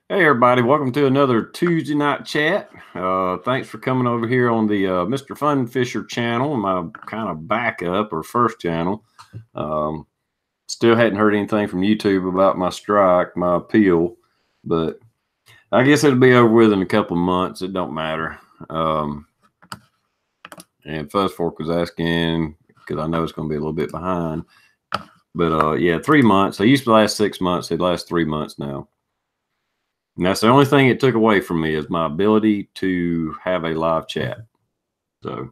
Hey everybody, welcome to another Tuesday night chat. Thanks for coming over here on the Mr. Fun Fisher channel, my kind of backup or first channel. Still hadn't heard anything from YouTube about my strike, my appeal, but I guess it'll be over with in a couple of months. It don't matter. And Fuzz Fork was asking, because I know it's going to be a little bit behind, but yeah, 3 months. They used to last 6 months. They last 3 months now. And that's the only thing it took away from me is my ability to have a live chat. So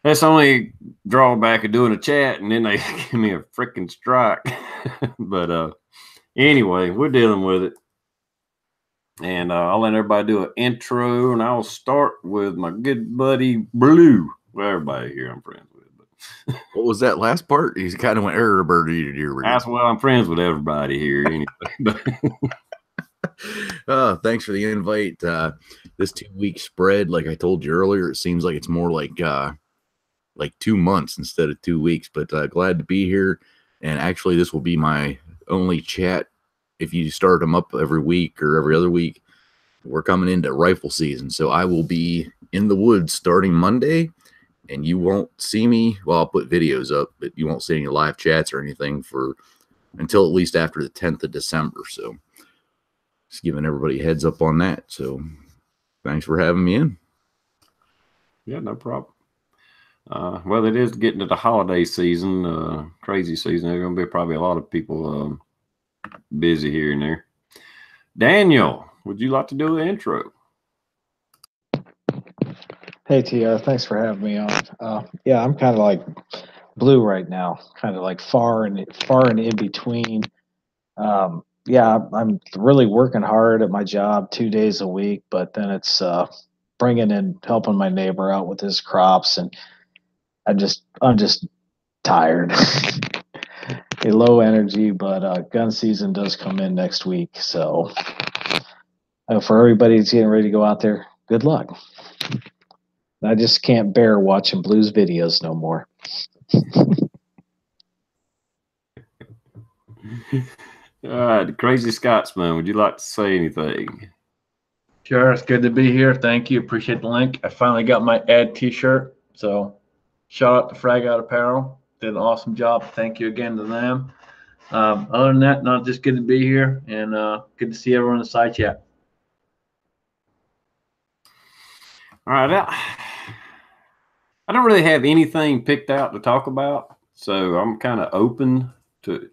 that's the only drawback of doing a chat, and then they give me a freaking strike. But anyway, we're dealing with it. And I'll let everybody do an intro, and I'll start with my good buddy Blue. Well, everybody here I'm friends with. But what was that last part? He kind of went that's well, I'm friends with everybody here anyway. Thanks for the invite. This 2-week spread, like I told you earlier, it seems like it's more like 2 months instead of 2 weeks. But glad to be here. And actually, this will be my only chat. If you start them up every week or every other week, we're coming into rifle season, so I will be in the woods starting Monday. And you won't see me. Well, I'll put videos up, but you won't see any live chats or anything until at least after the 10th of December. So just giving everybody a heads up on that. So thanks for having me in. Yeah, no problem. Well, it is getting to the holiday season, crazy season. There's going to be probably a lot of people busy here and there. Daniel, would you like to do the intro? Hey, Tia, thanks for having me on. Yeah, I'm kind of like Blue right now, kind of like far and in between. Yeah, I'm really working hard at my job 2 days a week, but then it's bringing in helping my neighbor out with his crops, and I'm just tired. A low energy, but gun season does come in next week, so for everybody who's getting ready to go out there, good luck. I just can't bear watching Blue's videos no more. All right, Crazy Scotsman, would you like to say anything? Sure, it's good to be here. Thank you. Appreciate the link. I finally got my ad t-shirt. So shout out to Frag Out Apparel. Did an awesome job. Thank you again to them. Other than that, not just good to be here and good to see everyone in the side chat. All right. I don't really have anything picked out to talk about, so I'm kind of open to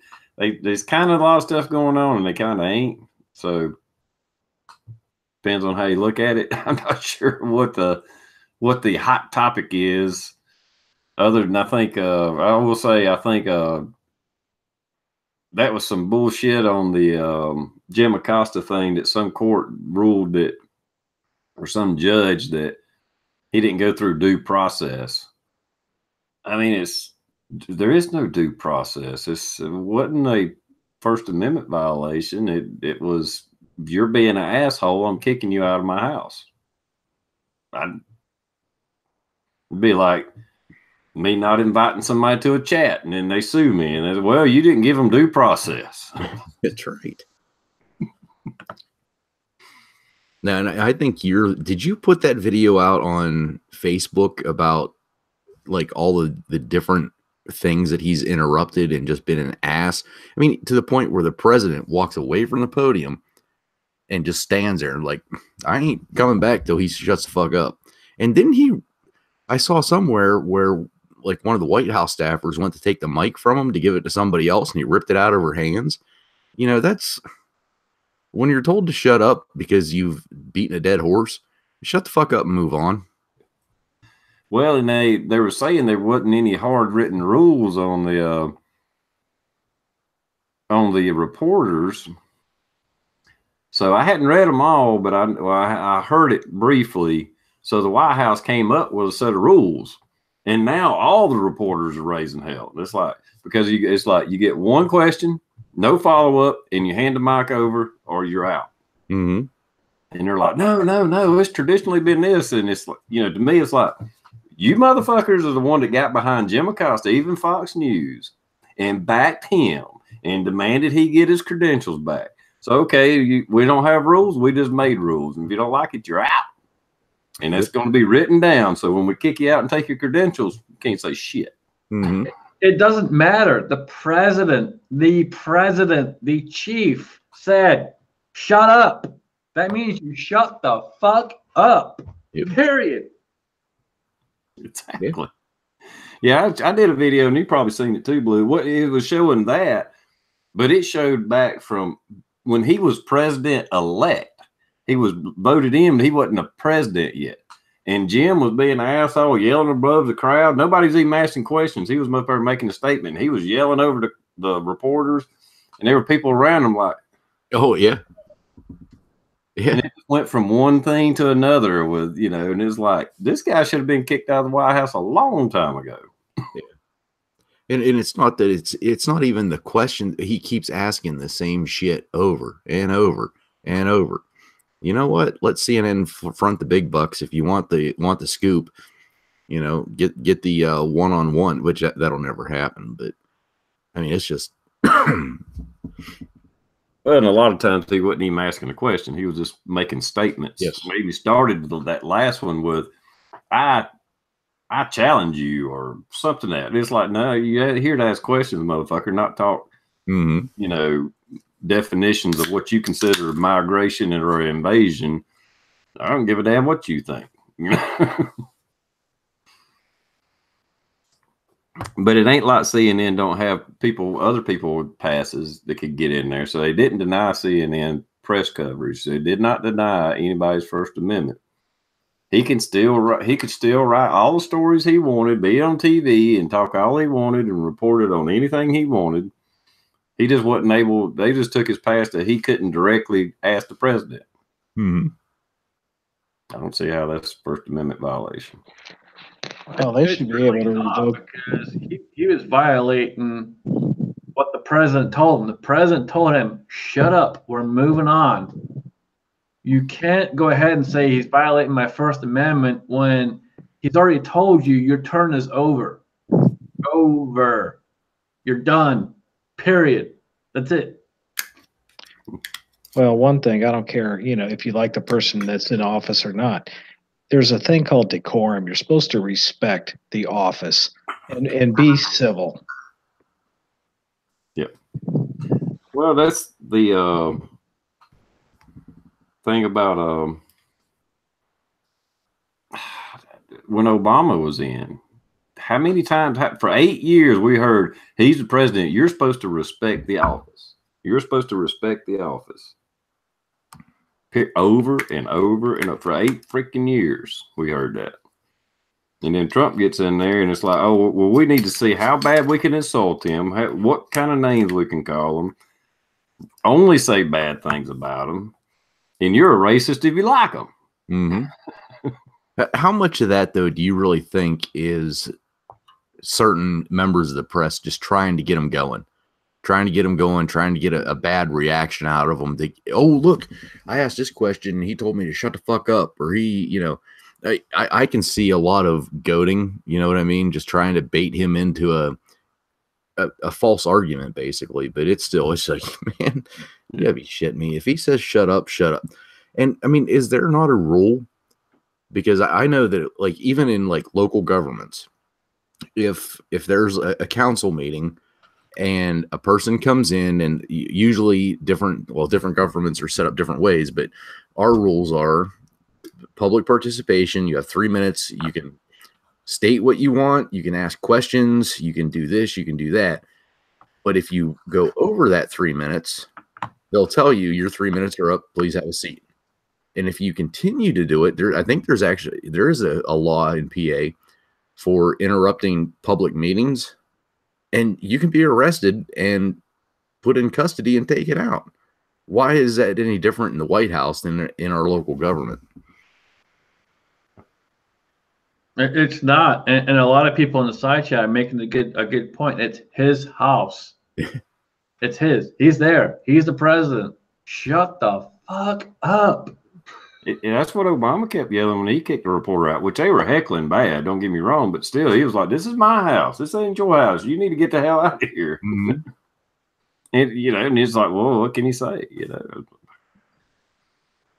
there's kind of a lot of stuff going on, and they kind of ain't. So depends on how you look at it. I'm not sure what the hot topic is, other than I think I will say I think that was some bullshit on the Jim Acosta thing that some court ruled that, or some judge that he didn't go through due process. I mean, there is no due process. It wasn't a First Amendment violation. It was, you're being an asshole, I'm kicking you out of my house. It'd be like me not inviting somebody to a chat, and then they sue me, and they say, well, you didn't give them due process. That's right. Now, and I think did you put that video out on Facebook about like all of the different things that he's interrupted and just been an ass? I mean, to the point where the president walks away from the podium and just stands there and like, I ain't coming back till he shuts the fuck up. And then I saw somewhere where like one of the White House staffers went to take the mic from him to give it to somebody else, and he ripped it out of her hands. You know, that's when you're told to shut up because you've beaten a dead horse, shut the fuck up and move on. Well, and they were saying there wasn't any hard written rules on the reporters. So I hadn't read them all, but I heard it briefly. So the White House came up with a set of rules, and now all the reporters are raising hell. It's like, because it's like you get one question, no follow up, and you hand the mic over or you're out. Mm-hmm. And they're like, no, it's traditionally been this. And it's like, you know, to me, it's like, you motherfuckers are the one that got behind Jim Acosta, even Fox News, and backed him and demanded he get his credentials back. So, okay, we don't have rules. We just made rules. And if you don't like it, you're out. And that's going to be written down. So when we kick you out and take your credentials, you can't say shit. Mm-hmm. It doesn't matter. The president, the chief said, shut up. That means you shut the fuck up. Yep. Period. Exactly. Yeah, I did a video, and you probably seen it too, Blue. What it was showing that, but it showed back from when he was president-elect. He was voted in, but he wasn't a president yet. And Jim was being an asshole, yelling above the crowd. Nobody's even asking questions. He was up there making a statement. He was yelling over the reporters, and there were people around him like, oh, yeah. Yeah. And it went from one thing to another with, and it's like, this guy should have been kicked out of the White House a long time ago. Yeah. And it's not that it's not even the question. He keeps asking the same shit over and over and over. You know what? Let CNN front the big bucks. If you want the scoop, get the one-on-one, which that'll never happen. But I mean, it's just. Well, and a lot of times he wasn't even asking a question. He was just making statements. Yes. Maybe started that last one with, I challenge you or something that. It's like, no, you're here to ask questions, motherfucker, not talk, definitions of what you consider migration or invasion. I don't give a damn what you think. But it ain't like CNN don't have other people with passes that could get in there. So they didn't deny CNN press coverage. They did not deny anybody's First Amendment. He could still write all the stories he wanted, be on TV and talk all he wanted and report it on anything he wanted. He just wasn't able. They just took his pass that he couldn't directly ask the president. Mm-hmm. I don't see how that's a First Amendment violation. Well, they should be able to revoke, because he was violating what the president told him. The president told him, shut up, we're moving on. You can't go ahead and say he's violating my First Amendment when he's already told you your turn is over. Over. You're done. Period. That's it. Well, one thing, I don't care, if you like the person that's in office or not. There's a thing called decorum. You're supposed to respect the office and be civil. Yep. Well, that's the thing about when Obama was in. How many times for 8 years we heard he's the president. You're supposed to respect the office. You're supposed to respect the office. Over and over and over for 8 freaking years, we heard that. And then Trump gets in there and it's like, oh, well, we need to see how bad we can insult him, what kind of names we can call him, only say bad things about him. And you're a racist if you like him. Mm-hmm. How much of that, though, do you really think is certain members of the press just trying to get him going? Trying to get a bad reaction out of them. Oh, look, I asked this question and he told me to shut the fuck up. Or I can see a lot of goading, you know what I mean? Just trying to bait him into a false argument, basically. But it's like, man, you gotta be shitting me. If he says shut up, shut up. And I mean, is there not a rule? Because I know that, like, even in like local governments, if there's a council meeting and a person comes in, and usually different governments are set up different ways, but our rules are public participation. You have 3 minutes. You can state what you want. You can ask questions. You can do this. You can do that. But if you go over that 3 minutes, they'll tell you your 3 minutes are up. Please have a seat. And if you continue to do it, I think there is a law in PA for interrupting public meetings. And you can be arrested and put in custody and taken out. Why is that any different in the White House than in our local government? It's not. And a lot of people in the side chat are making a good point. It's his house. It's his. He's there. He's the president. Shut the fuck up. That's what Obama kept yelling when he kicked the reporter out, which they were heckling bad, don't get me wrong, but still, he was like, this is my house. This ain't your house. You need to get the hell out of here. Mm-hmm. And and it's like, well, what can you say?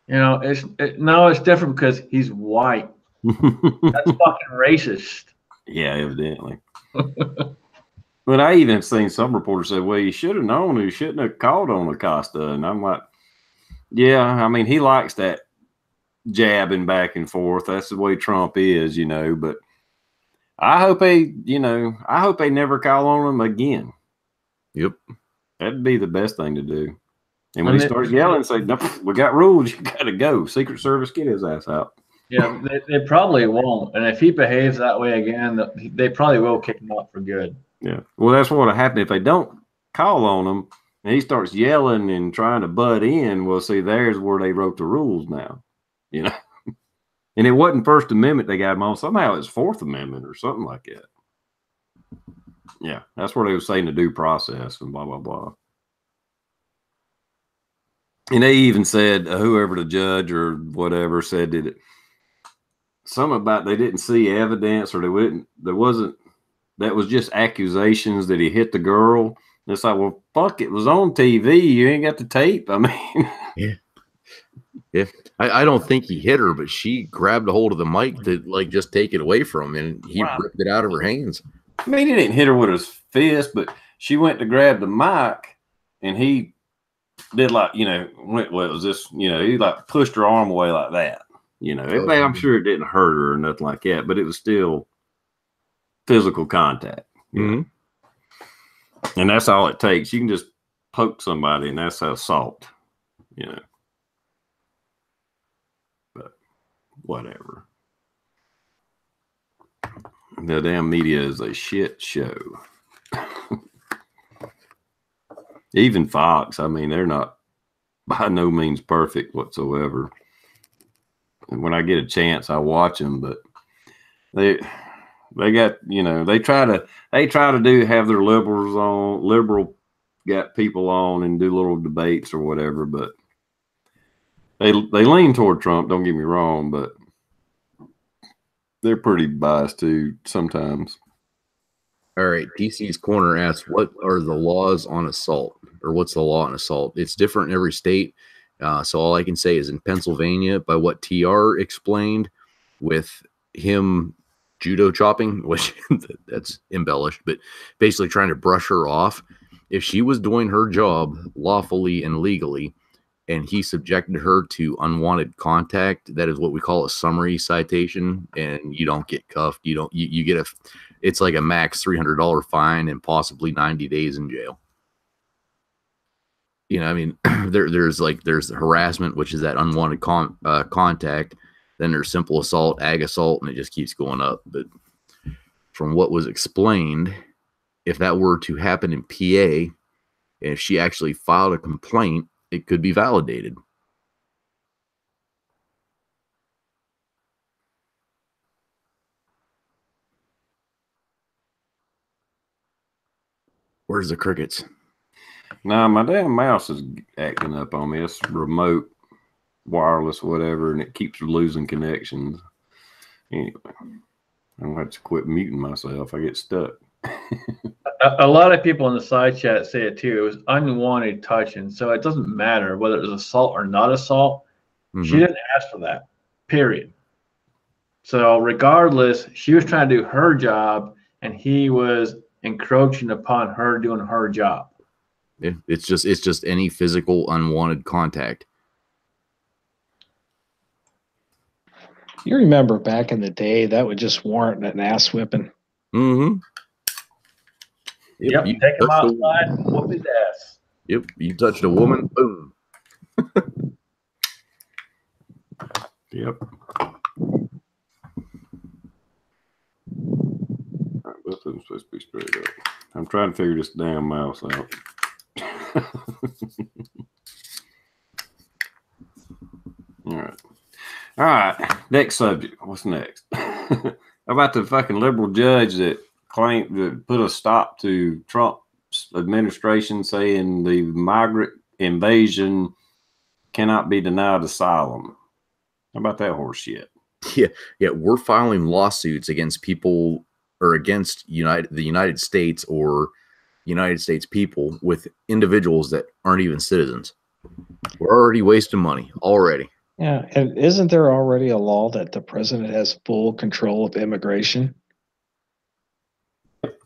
It's different because he's white. That's fucking racist. Yeah, evidently. But I even seen some reporters say, well, you should have known he shouldn't have called on Acosta. And I'm like, yeah, I mean, he likes that jabbing back and forth. That's the way Trump is, but I hope they never call on him again. Yep. That'd be the best thing to do. And when he starts yelling, say, no, we got rules, you got to go. Secret Service, get his ass out. Yeah, they probably won't. And if he behaves that way again, they probably will kick him out for good. Yeah. Well, that's what will happen if they don't call on him and he starts yelling and trying to butt in. Well, see, there's where they wrote the rules now, And it wasn't First Amendment they got him on. Somehow it's Fourth Amendment or something like that. Yeah, that's where they were saying the due process and blah, blah, blah. And they even said whoever the judge or whatever said that something about they didn't see evidence or that was just accusations that he hit the girl. And it's like, well, fuck, it was on TV. You ain't got the tape. I mean, yeah. I don't think he hit her, but she grabbed a hold of the mic to just take it away from him, and he ripped it out of her hands. I mean, he didn't hit her with his fist, but she went to grab the mic, and he did what was this? He pushed her arm away like that. I'm sure it didn't hurt her or nothing like that, but it was still physical contact. Mm-hmm. And that's all it takes. You can just poke somebody, and that's assault. But whatever. The damn media is a shit show. Even Fox, I mean, they're not by no means perfect whatsoever. And when I get a chance, I watch them, but they got, they try to have their liberal got people on and do little debates or whatever, but they lean toward Trump, don't get me wrong, but they're pretty biased too sometimes. All right. DC's Corner asks, what are the laws on assault, or what's the law on assault? It's different in every state. So all I can say is in Pennsylvania, by what TR explained with him judo chopping, which that's embellished, but basically trying to brush her off. If she was doing her job lawfully and legally, and he subjected her to unwanted contact, that is what we call a summary citation, and you don't get cuffed. You get it's like a max $300 fine and possibly 90 days in jail. I mean, there's harassment, which is that unwanted contact. Then there's simple assault, ag assault, and it just keeps going up. But from what was explained, if that were to happen in PA, if she actually filed a complaint, it could be validated. Where's the crickets? Nah, my damn mouse is acting up on me. It's remote, wireless, whatever, and it keeps losing connections. Anyway, I'm going to have to quit muting myself. I get stuck. A lot of people in the side chat say it too. It was unwanted touching. So it doesn't matter whether it was assault or not assault. Mm-hmm. She didn't ask for that, period. So regardless, she was trying to do her job, and he was encroaching upon her doing her job. Yeah, it's just any physical unwanted contact. You remember back in the day, that would just warrant an ass whipping. Mm-hmm. Yep, take him outside, whoop his ass. Yep, you touched a woman, boom. Yep. Both of them supposed to be straight up. I'm trying to figure this damn mouse out. All right. Next subject. What's next? How about the fucking liberal judge that claimed to put a stop to Trump's administration, saying the migrant invasion cannot be denied asylum? How about that horse shit? Yeah. We're filing lawsuits against people or against the United States or United States people with individuals that aren't even citizens. We're already wasting money already. Yeah, and isn't there already a law that the president has full control of immigration?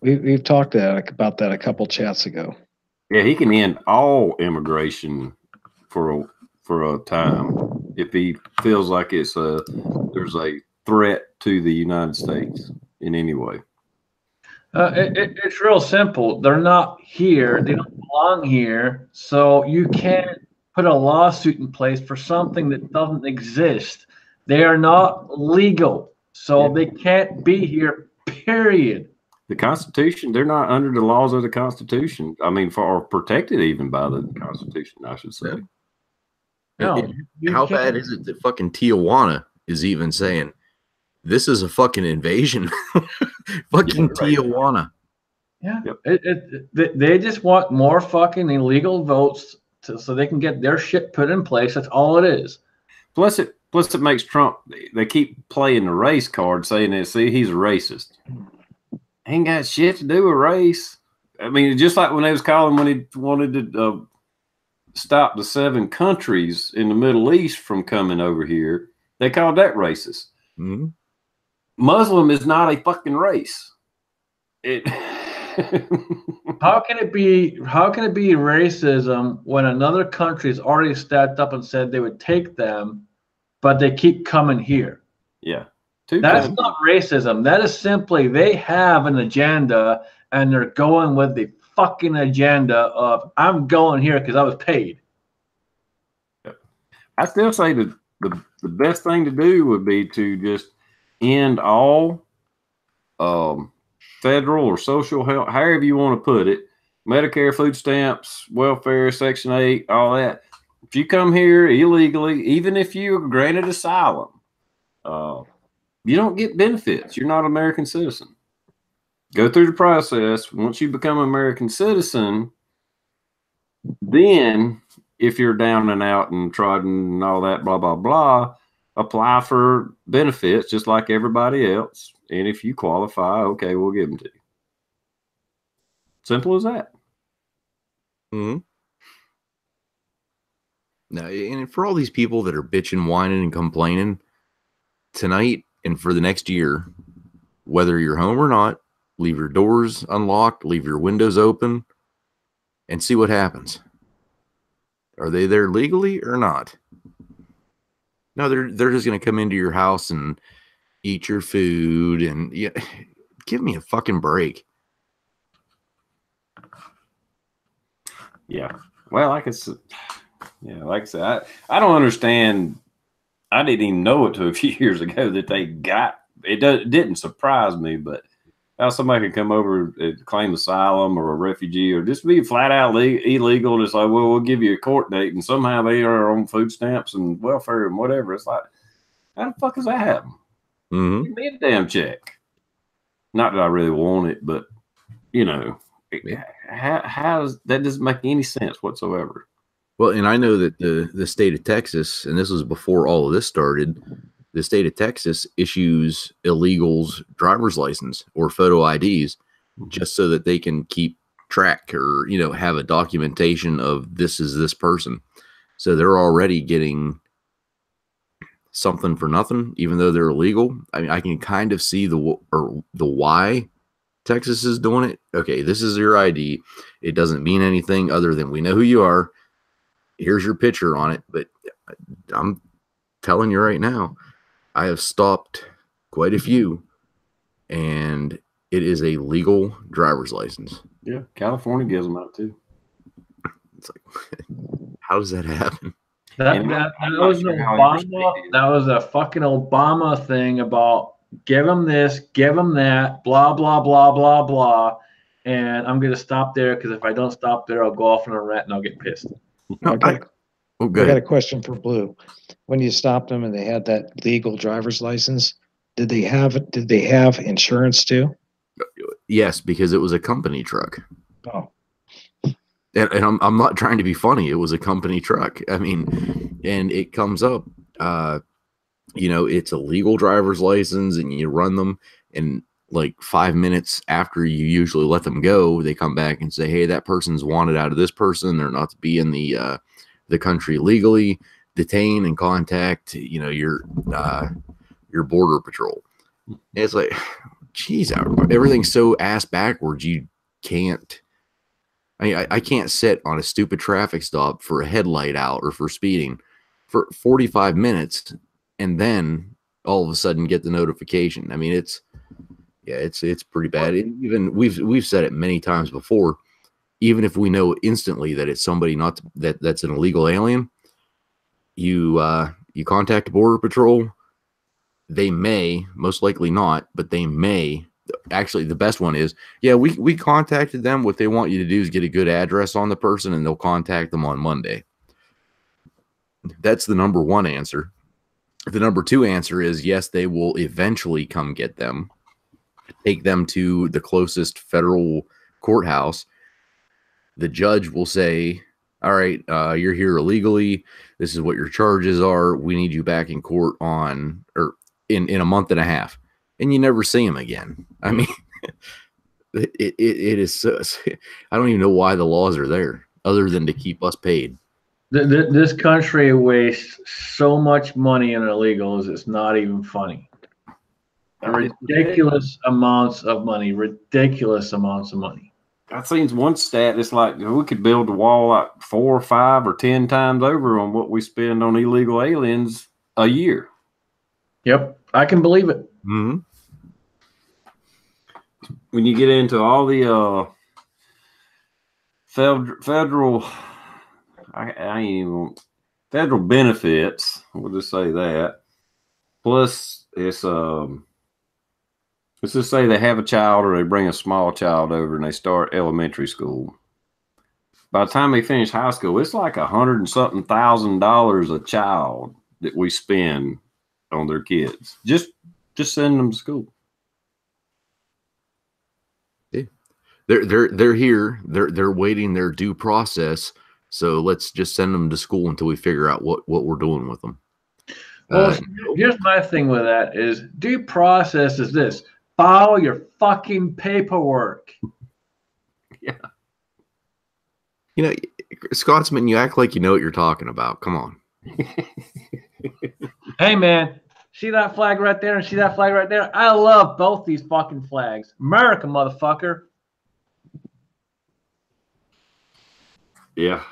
We've talked about that a couple chats ago. Yeah, he can end all immigration for a time if he feels like there's a threat to the United States in any way. It's real simple. They're not here. They don't belong here. So you can't put a lawsuit in place for something that doesn't exist. They are not legal. So they can't be here, period. The Constitution, they're not under the laws of the Constitution. I mean, or protected even by the Constitution, I should say. No, How bad is it that fucking Tijuana is even saying this is a fucking invasion? Fucking Tijuana. Yeah. Yep. They just want more fucking illegal votes so they can get their shit put in place. That's all it is. Plus it makes Trump, they keep playing the race card saying that, see, he's a racist. Ain't got shit to do with race. I mean, just like when they was calling when he wanted to stop the 7 countries in the Middle East from coming over here, they called that racist. Mm-hmm. Muslim is not a fucking race. How can it be racism when another country has already stepped up and said they would take them, but they keep coming here? Yeah. That's not racism. That is simply they have an agenda and they're going with the fucking agenda of I'm going here because I was paid. I still say that the best thing to do would be to just end all federal or social help, however you want to put it, Medicare, food stamps, welfare, Section 8, all that. If you come here illegally, even if you're granted asylum, you don't get benefits. You're not an American citizen. Go through the process. Once you become an American citizen, then if you're down and out and trodden and all that, blah, blah, blah, apply for benefits just like everybody else. And if you qualify, okay, we'll give them to you. Simple as that. Mm-hmm. Now, and for all these people that are bitching, whining, and complaining tonight and for the next year, whether you're home or not, leave your doors unlocked, leave your windows open, and see what happens. Are they there legally or not? No, they're just going to come into your house and eat your food, and yeah, give me a fucking break. Yeah. Well, like I said, I don't understand. I didn't even know it till a few years ago that they got it. It didn't surprise me, but how somebody could come over and claim asylum or a refugee or just be flat out illegal. Just like, well, we'll give you a court date, and somehow they are on food stamps and welfare and whatever. It's like, how the fuck does that happen? Mm-hmm. Give me a damn check. Not that I really want it, but you know, how does that doesn't make any sense whatsoever. Well, and I know that the state of Texas, and this was before all of this started, the state of Texas issues illegals driver's license or photo IDs just so that they can keep track or, you know, have a documentation of this is this person. So they're already getting something for nothing, even though they're illegal. I mean, I can kind of see the why Texas is doing it. Okay, this is your ID. It doesn't mean anything other than we know who you are. Here's your picture on it. But I'm telling you right now, I have stopped quite a few, and it is a legal driver's license. Yeah, California gives them out too. It's like, how does that happen? That was Obama. That was a fucking Obama thing about give them this, give them that, blah, blah, blah, blah, blah. And I'm going to stop there because if I don't stop there, I'll go off on a rant and I'll get pissed. No, I got a question for Blue. When you stopped them and they had that legal driver's license, did they have insurance too? Yes, because it was a company truck. Oh. And I'm not trying to be funny. It was a company truck. I mean, and it comes up, you know, it's a legal driver's license and you run them. And like 5 minutes after you usually let them go, they come back and say, hey, that person's wanted out of this person. They're not to be in the country legally. Detain and contact, you know, your border patrol. And it's like, geez, everything's so ass backwards. You can't. I can't sit on a stupid traffic stop for a headlight out or for speeding for 45 minutes and then all of a sudden get the notification. I mean, it's pretty bad. Even we've said it many times before. Even if we know instantly that it's somebody that's an illegal alien, you contact Border Patrol. They may, most likely not, but they may. Actually, the best one is, yeah, we contacted them. What they want you to do is get a good address on the person, and they'll contact them on Monday. That's the number one answer. The number two answer is, yes, they will eventually come get them, take them to the closest federal courthouse. The judge will say, all right, you're here illegally. This is what your charges are. We need you back in court in a month and a half. And you never see them again. I mean, it is so, I don't even know why the laws are there other than to keep us paid. This country wastes so much money in illegals, it's not even funny. Ridiculous amounts of money. I've seen one stat. It's like we could build a wall like 4 or 5 or 10 times over on what we spend on illegal aliens a year. Yep, I can believe it. Mm-hmm. When you get into all the federal, I ain't even federal benefits. We'll just say that. Plus, it's let's just say they have a child or they bring a small child over and they start elementary school. By the time they finish high school, it's like $100 and something thousand a child that we spend on their kids. Just send them to school. Yeah. They're here. They're waiting their due process. So let's just send them to school until we figure out what we're doing with them. Well, here's my thing with that is due process is this. File your fucking paperwork. Yeah. You know, Scotsman, you act like you know what you're talking about. Come on. Hey, man. See that flag right there and see that flag right there? I love both these fucking flags. America, motherfucker. Yeah.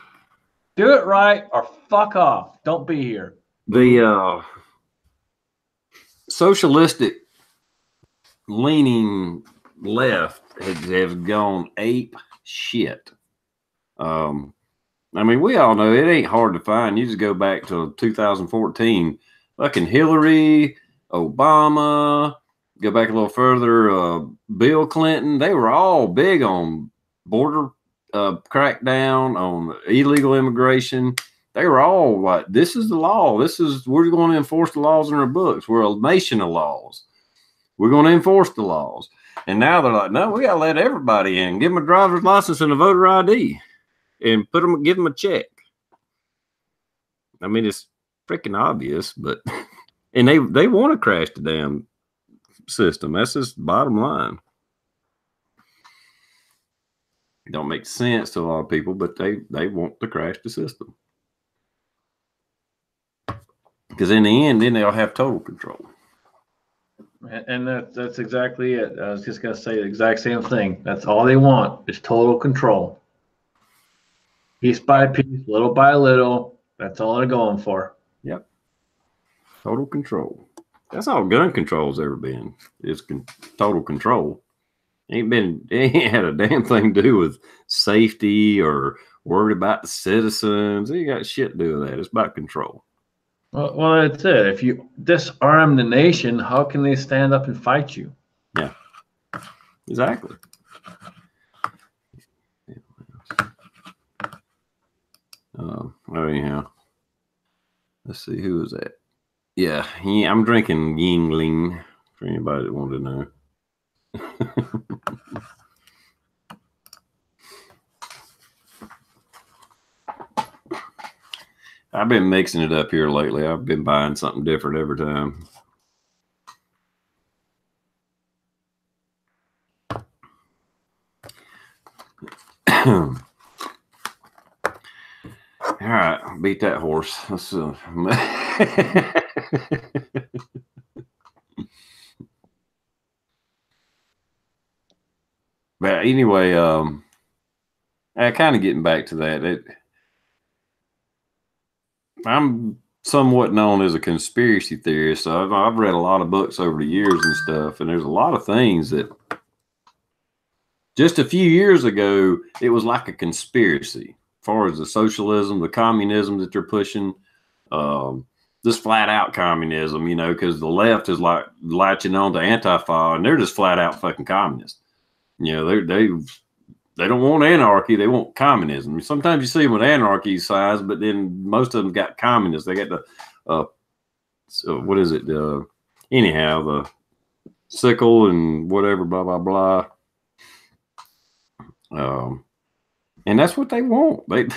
Do it right or fuck off. Don't be here. The socialistic leaning left has gone ape shit. I mean, we all know it ain't hard to find. You just go back to 2014. Fucking Hillary, Obama, go back a little further, Bill Clinton. They were all big on border crackdown, on illegal immigration. They were all like, this is the law. We're going to enforce the laws in our books. We're a nation of laws. We're going to enforce the laws. And now they're like, no, we got to let everybody in. Give them a driver's license and a voter ID and give them a check. I mean, it's freaking obvious, but, and they want to crash the damn system. That's just the bottom line. It don't make sense to a lot of people, but they want to crash the system. Because in the end, then they'll have total control. And that's exactly it. I was just going to say the exact same thing. That's all they want is total control. Piece by piece, little by little. That's all they're going for. Yep. Total control. That's all gun control's ever been. It's total control. It ain't had a damn thing to do with safety or worried about the citizens. It ain't got shit to do with that. It's about control. Well, that's it. If you disarm the nation, how can they stand up and fight you? Yeah, exactly. Anyhow, let's see, who is that? Yeah, I'm drinking Yingling for anybody that wanted to know. I've been mixing it up here lately. I've been buying something different every time. All right, beat that horse. Let's, but anyway, kind of getting back to that. I'm somewhat known as a conspiracy theorist, so I've read a lot of books over the years and stuff, and there's a lot of things that just a few years ago it was like a conspiracy. As far as the socialism, the communism that they're pushing, this flat out communism, you know, because the left is like latching on to Antifa, and they're just flat out fucking communists. You know, they don't want anarchy; they want communism. Sometimes you see them with anarchy size, but then most of them got communists. They got the so what is it? Anyhow, the sickle and whatever, blah blah blah. And that's what they want. They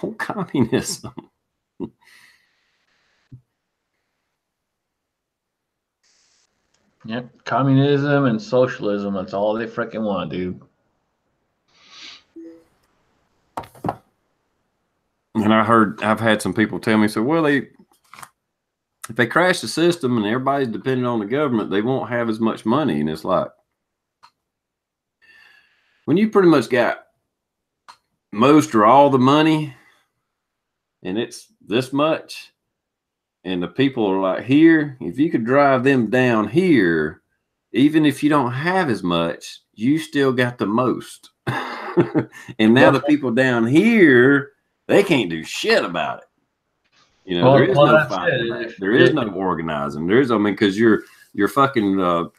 want communism. Yep, communism and socialism. That's all they freaking want, dude. And I've had some people tell me, so well, if they crash the system and everybody's dependent on the government, they won't have as much money. And it's like, when you pretty much got most or all the money and it's this much, and the people are like here, if you could drive them down here, even if you don't have as much, you still got the most. And now the people down here, they can't do shit about it. You know, there is no fighting. There is no organizing. There is, I mean, because you're fucking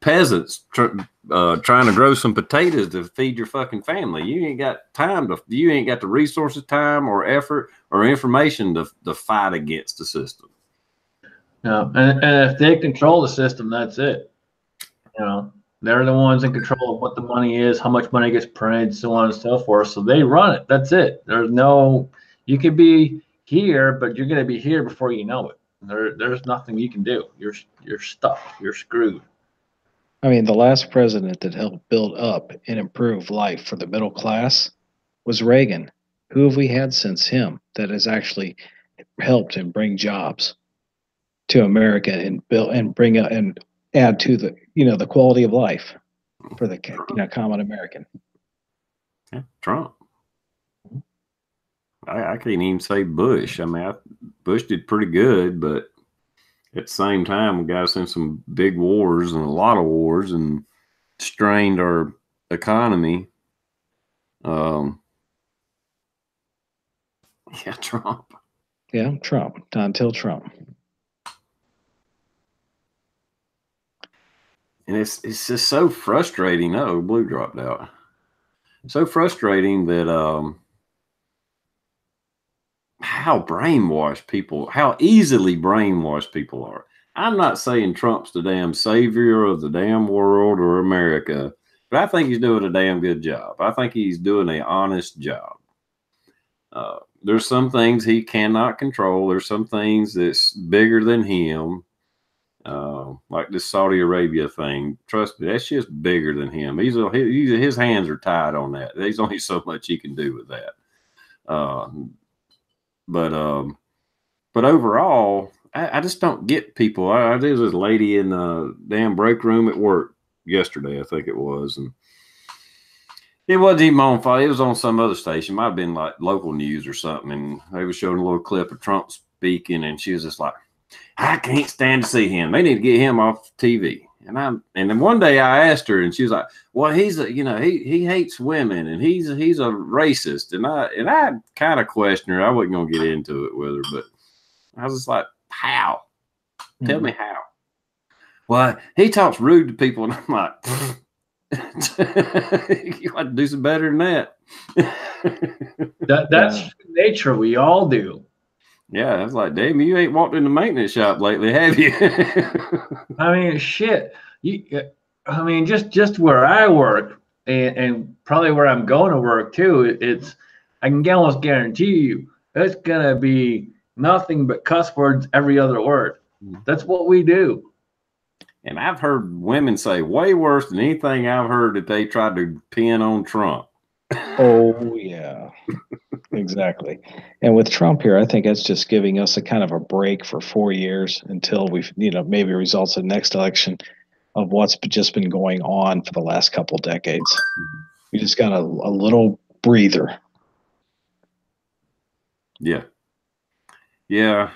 peasants trying to grow some potatoes to feed your fucking family. You ain't got time you ain't got the resources, time, or effort, or information to fight against the system. No, and if they control the system, that's it. You know, they're the ones in control of what the money is, how much money gets printed, so on and so forth. So they run it. That's it. There's no, you could be here, but you're going to be here before you know it. There's nothing you can do. You're stuck. You're screwed. I mean, the last president that helped build up and improve life for the middle class was Reagan. Who have we had since him that has actually helped and bring jobs to America and build and bring and add to the the quality of life for the common American? Yeah, Trump. I can't even say Bush. I mean, Bush did pretty good, but at the same time, we got us in some big wars and a lot of wars and strained our economy. Yeah, Trump. Yeah, Trump. Until Trump. And it's just so frustrating. Oh, Blue dropped out. So frustrating that how brainwashed people, how easily brainwashed people are. I'm not saying Trump's the damn savior of the damn world or America, but I think he's doing a damn good job. I think he's doing an honest job. There's some things he cannot control. There's some things that's bigger than him. Like this Saudi Arabia thing. Trust me, that's just bigger than him. His hands are tied on that. There's only so much he can do with that. But overall, I just don't get people. There was this lady in the damn break room at work yesterday, I think it was, and it wasn't even on fire. It was on some other station. Might have been like local news or something, and they were showing a little clip of Trump speaking, and she was just like, I can't stand to see him. They need to get him off TV. And then one day I asked her, and she was like, well, he's he hates women, and he's a racist. And I kind of questioned her. I wasn't gonna get into it with her, but I was just like, how? Tell me how. Well, he talks rude to people, and I'm like, you ought to do some better than that. That's nature. We all do. Yeah, I was like, damn, you ain't walked in the maintenance shop lately, have you? I mean, shit. I mean, just where I work, and probably where I'm going to work too. I can almost guarantee you, it's gonna be nothing but cuss words every other word. That's what we do. And I've heard women say way worse than anything I've heard that they tried to pin on Trump. Oh yeah, exactly. And with Trump here, I think it's just giving us a kind of a break for 4 years until we've, maybe results in next election of what's just been going on for the last couple decades. We just got a little breather. Yeah. Yeah.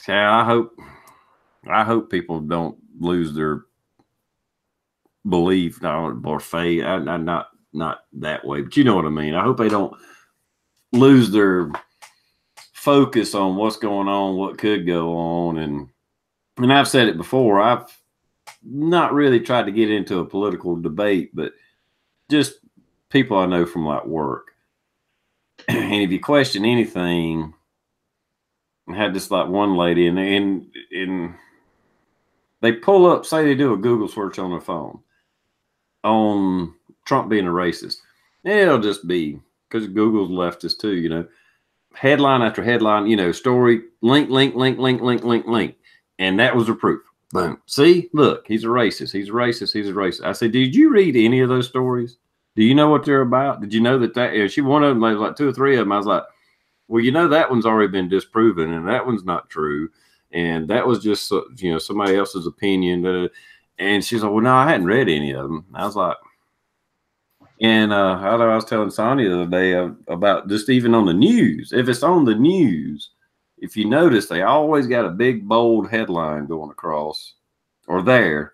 Yeah, I hope people don't lose their belief or faith. I'm not that way, but you know what I mean. I hope they don't lose their focus on what's going on, what could go on, and I've said it before. I've not really tried to get into a political debate, but just people I know from like work. And if you question anything, I had this like one lady, and they pull up, say they do a Google search on their phone on Trump being a racist. And it'll just be because Google's leftist too, headline after headline, story, link, link, link, link, link, link, link. And that was the proof. Boom. See, look, he's a racist. He's a racist. He's a racist. I said, did you read any of those stories? Do you know what they're about? Did you know that she one of them, like two or three of them, I was like, well, that one's already been disproven, and that one's not true. And that was just, somebody else's opinion. And she's like, well, no, I hadn't read any of them. I was like, and I was telling Sonia the other day about just even on the news. If it's on the news, if you notice, they always got a big, bold headline going across or there.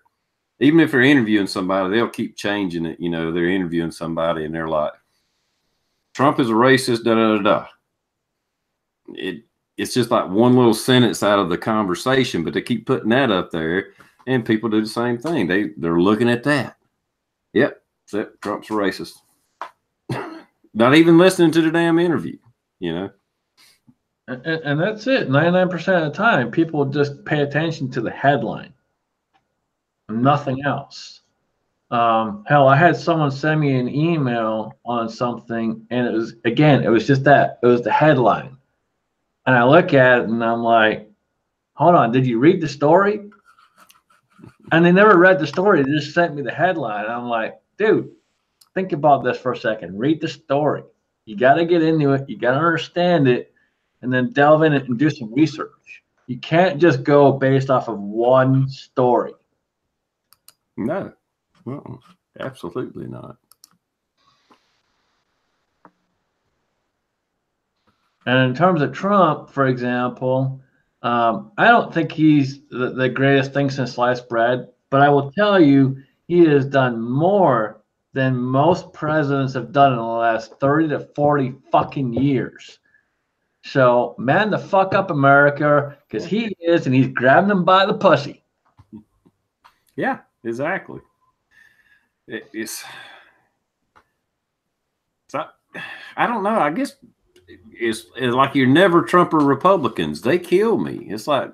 Even if they're interviewing somebody, they'll keep changing it. They're interviewing somebody and they're like, Trump is a racist, da, da, da, da. It's just like one little sentence out of the conversation, but they keep putting that up there, and people do the same thing. They're looking at that. Yep, Trump's a racist. Not even listening to the damn interview, And that's it. 99% of the time, people just pay attention to the headline, nothing else. Hell, I had someone send me an email on something, and it was just that. It was the headline. And I look at it and I'm like, hold on, did you read the story? And they never read the story. They just sent me the headline. And I'm like, dude, think about this for a second. Read the story. You got to get into it. You got to understand it, and then delve in it and do some research. You can't just go based off of one story. No, well, absolutely not. And in terms of Trump, for example, I don't think he's the greatest thing since sliced bread, but I will tell you, he has done more than most presidents have done in the last 30 to 40 fucking years. So man the fuck up, America, because he is, and he's grabbing them by the pussy. Yeah, exactly. It's I don't know. I guess it's like you're never Trump or Republicans. They kill me. It's like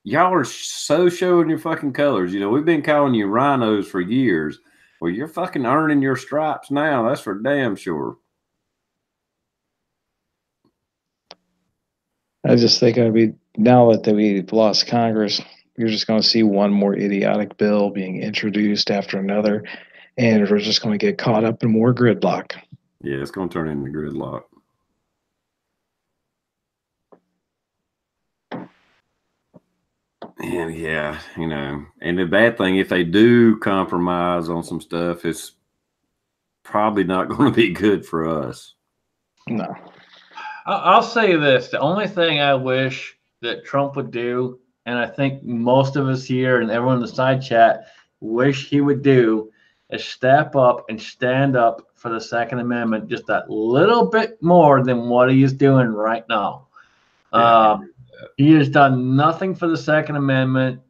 y'all are so showing your fucking colors. We've been calling you rhinos for years. Well, you're fucking earning your stripes now. That's for damn sure. I just think now that we've lost Congress, you're just going to see one more idiotic bill being introduced after another, and we're just going to get caught up in more gridlock. Yeah, it's going to turn into gridlock. And yeah, and the bad thing, if they do compromise on some stuff, it's probably not going to be good for us. No. I'll say this. The only thing I wish that Trump would do, and I think most of us here and everyone in the side chat wish he would do, is step up and stand up for the Second Amendment just that little bit more than what he is doing right now. Yeah, he has done nothing for the Second Amendment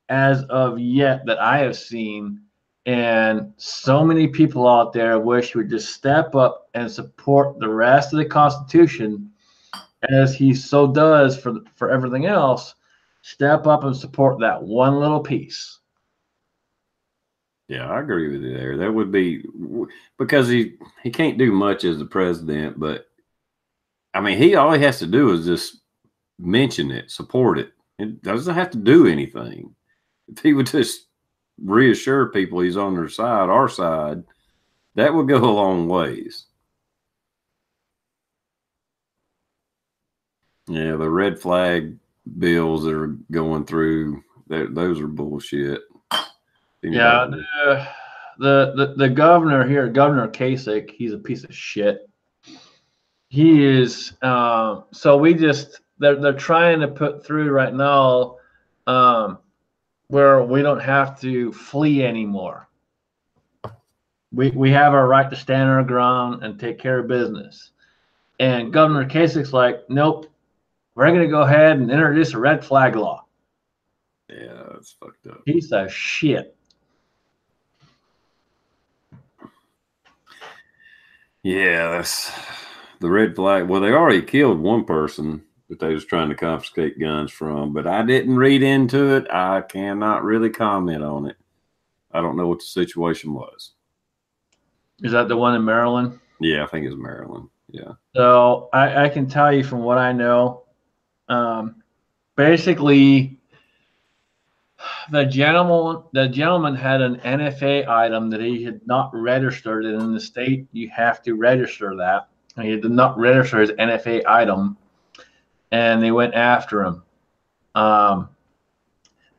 as of yet that I have seen. And so many people out there wish he would just step up and support the rest of the Constitution, as he so does for everything else. Step up and support that one little piece. Yeah, I agree with you there. That would be because he can't do much as the president, but I mean, all he has to do is just mention it, support it. It doesn't have to do anything. If he would just reassure people he's on their side, our side, that would go a long ways. Yeah, the red flag bills that are going through, those are bullshit. Yeah, the governor here, Governor Kasich, he's a piece of shit. He is. So they're trying to put through right now, where we don't have to flee anymore. We have our right to stand our ground and take care of business. And Governor Kasich's like, nope, we're going to go ahead and introduce a red flag law. Yeah, that's fucked up. Piece of shit. Yeah, that's the red flag. Well, they already killed one person that they was trying to confiscate guns from, but I didn't read into it. I cannot really comment on it. I don't know what the situation was. Is that the one in Maryland? Yeah, I think it's Maryland. Yeah. So I can tell you from what I know, basically the gentleman had an NFA item that he had not registered, and in the state you have to register that. And he did not register his NFA item, and they went after him.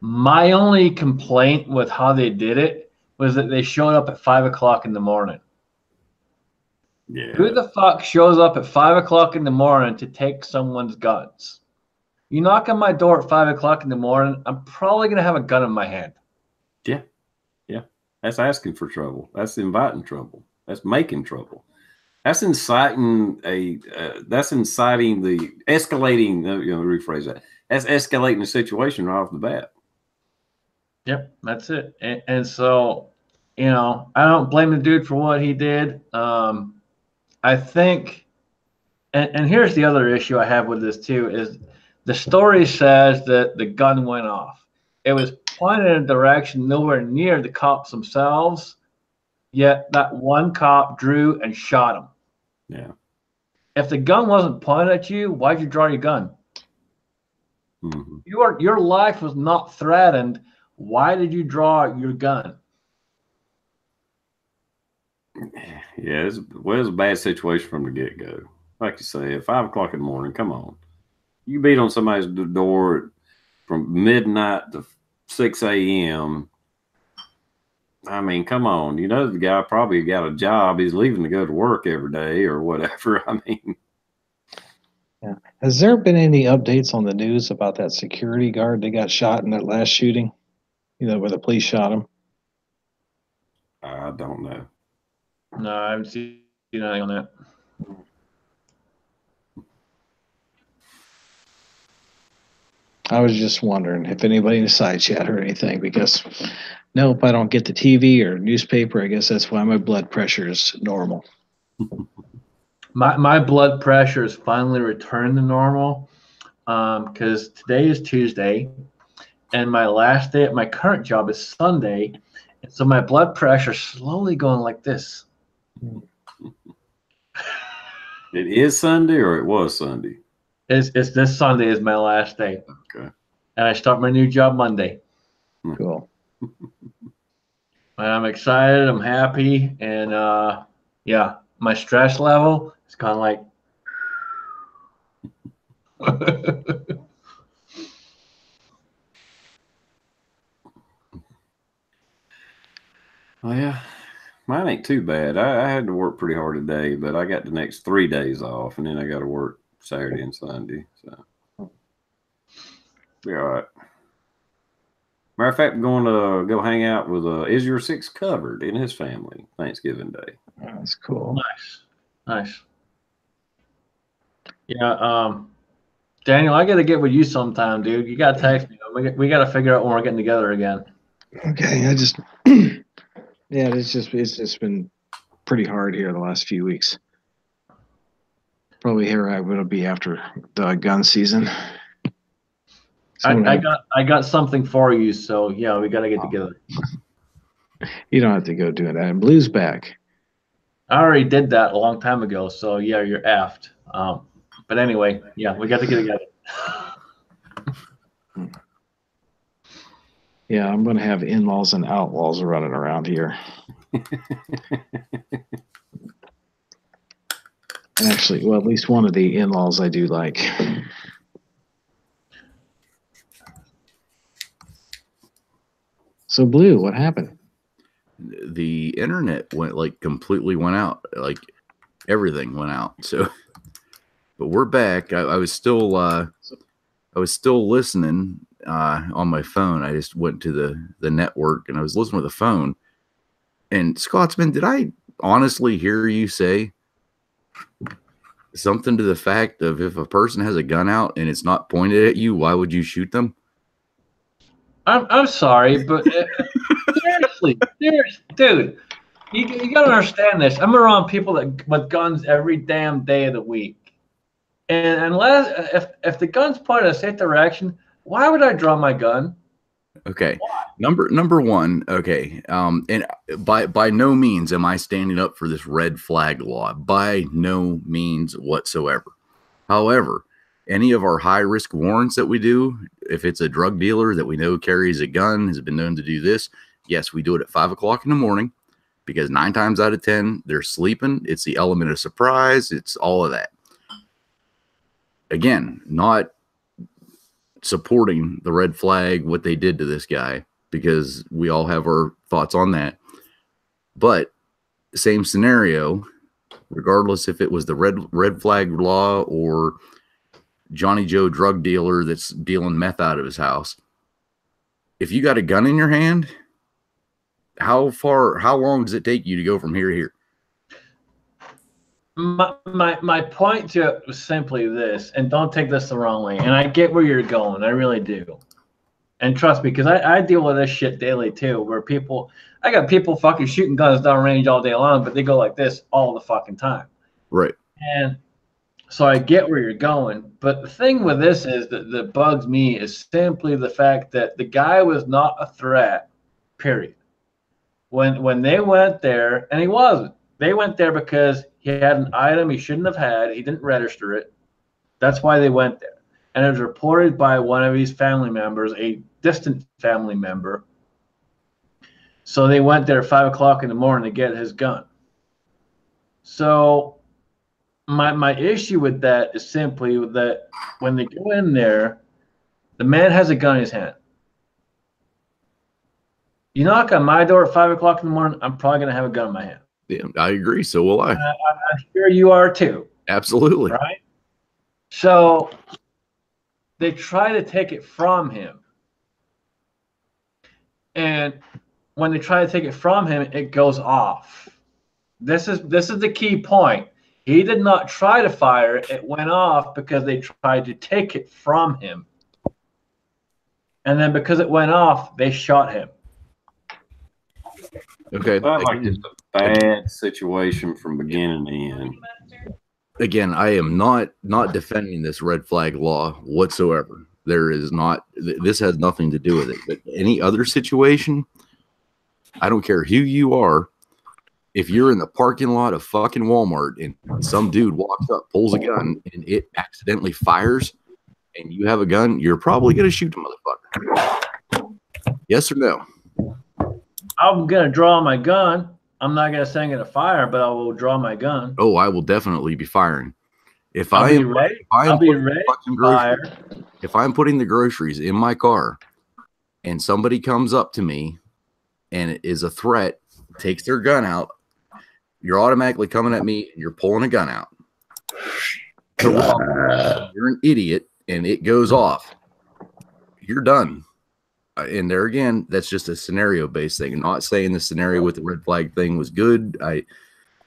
My only complaint with how they did it was that they showed up at 5 o'clock in the morning. Yeah. Who the fuck shows up at 5 o'clock in the morning to take someone's guns? You knock on my door at 5 o'clock in the morning, I'm probably going to have a gun in my hand. Yeah. Yeah. That's asking for trouble. That's inviting trouble. That's making trouble. That's inciting the escalating, rephrase that. That's escalating the situation right off the bat. Yep, that's it. And so, I don't blame the dude for what he did. I think, and here's the other issue I have with this too, is the story says that the gun went off. It was pointed in a direction nowhere near the cops themselves, yet that one cop drew and shot him. Yeah. If the gun wasn't pointed at you, why'd you draw your gun? Mm-hmm. Your life was not threatened. Why did you draw your gun? Yeah, it was a bad situation from the get-go. Like you say, at 5 o'clock in the morning, come on. You beat on somebody's door from midnight to 6 a.m. I mean, come on. The guy probably got a job. He's leaving to go to work every day or whatever. I mean. Yeah. Has there been any updates on the news about that security guard that got shot in that last shooting? Where the police shot him? I don't know. No, I haven't seen anything on that. I was just wondering if anybody in the side chat heard anything, because nope, I don't get the TV or newspaper. I guess that's why my blood pressure is normal. My blood pressure has finally returned to normal, because today is Tuesday, and my last day at my current job is Sunday, and so my blood pressure is slowly going like this. It is Sunday, or it was Sunday? It's this Sunday is my last day. Okay. And I start my new job Monday. Cool. And I'm excited. I'm happy. And yeah, my stress level is kind of like. Well, yeah, mine ain't too bad. I had to work pretty hard today, but I got the next 3 days off, and then I got to work Saturday and Sunday. So be all right. Matter of fact, I'm going to go hang out with Is Your Six Covered in his family Thanksgiving Day. That's cool. Nice. Yeah, Daniel, I got to get with you sometime, dude. You got to text me. We got to figure out when we're getting together again. Okay, yeah, it's just been pretty hard here the last few weeks. Probably here it'll be after the gun season. So I got something for you, so yeah, we got to get together. You don't have to go doing that. And Blue's back. I already did that a long time ago, so yeah, you're effed. But anyway, yeah, we got to get together. Yeah, I'm going to have in-laws and outlaws running around here. Actually, well, at least one of the in-laws I do like. So, Blue, what happened? The internet completely went out. Like everything went out. So, but we're back. I was still listening on my phone. I just went to the network and I was listening with the phone. And Scotsman, did I honestly hear you say something to the fact of if a person has a gun out and it's not pointed at you, why would you shoot them? I'm sorry, but seriously, dude, you gotta understand this. I'm around people that with guns every damn day of the week, and unless if the gun's pointed a safe direction, why would I draw my gun? Okay. Number one, okay. And by no means am I standing up for this red flag law. By no means whatsoever. However, any of our high risk warrants that we do, if it's a drug dealer that we know carries a gun, has been known to do this, yes, we do it at 5 o'clock in the morning because 9 times out of 10 they're sleeping. It's the element of surprise. It's all of that. Again, not supporting the red flag, what they did to this guy, because we all have our thoughts on that. But same scenario, regardless if it was the red flag law or Johnny Joe drug dealer that's dealing meth out of his house. If you got a gun in your hand, how long does it take you to go from here to here? My point to it was simply this, and don't take this the wrong way, and I get where you're going, I really do. And trust me, because I deal with this shit daily too, where I got people fucking shooting guns down range all day long, but they go like this all the fucking time. Right. And so I get where you're going. But the thing with this is that bugs me is simply the fact that the guy was not a threat, period. When they went there, and he wasn't. They went there because he had an item he shouldn't have had. He didn't register it. That's why they went there. And it was reported by one of his family members, a distant family member. So they went there at 5 o'clock in the morning to get his gun. So my issue with that is simply that when they go in there, the man has a gun in his hand. You knock on my door at 5 o'clock in the morning, I'm probably going to have a gun in my hand. Yeah, I agree. So will I. I'm sure you are too. Absolutely. Right? So they try to take it from him. And when they try to take it from him, it goes off. This is the key point. He did not try to fire it. It went off because they tried to take it from him. And then because it went off, they shot him. Okay. Felt like just a bad situation from beginning to end. Again, I am not defending this red flag law whatsoever. There is not. This has nothing to do with it. But any other situation, I don't care who you are. If you're in the parking lot of fucking Walmart and some dude walks up, pulls a gun, and it accidentally fires, and you have a gun, you're probably gonna shoot the motherfucker. Yes or no? I'm gonna draw my gun. I'm not gonna say I'm gonna fire, but I will draw my gun. Oh, I will definitely be firing. If I'll I be ready to fire. If I'm putting the groceries in my car and somebody comes up to me and it is a threat, takes their gun out, you're automatically coming at me and you're pulling a gun out. You're an idiot and it goes off. You're done. And there again, that's just a scenario-based thing. I'm not saying the scenario with the red flag thing was good.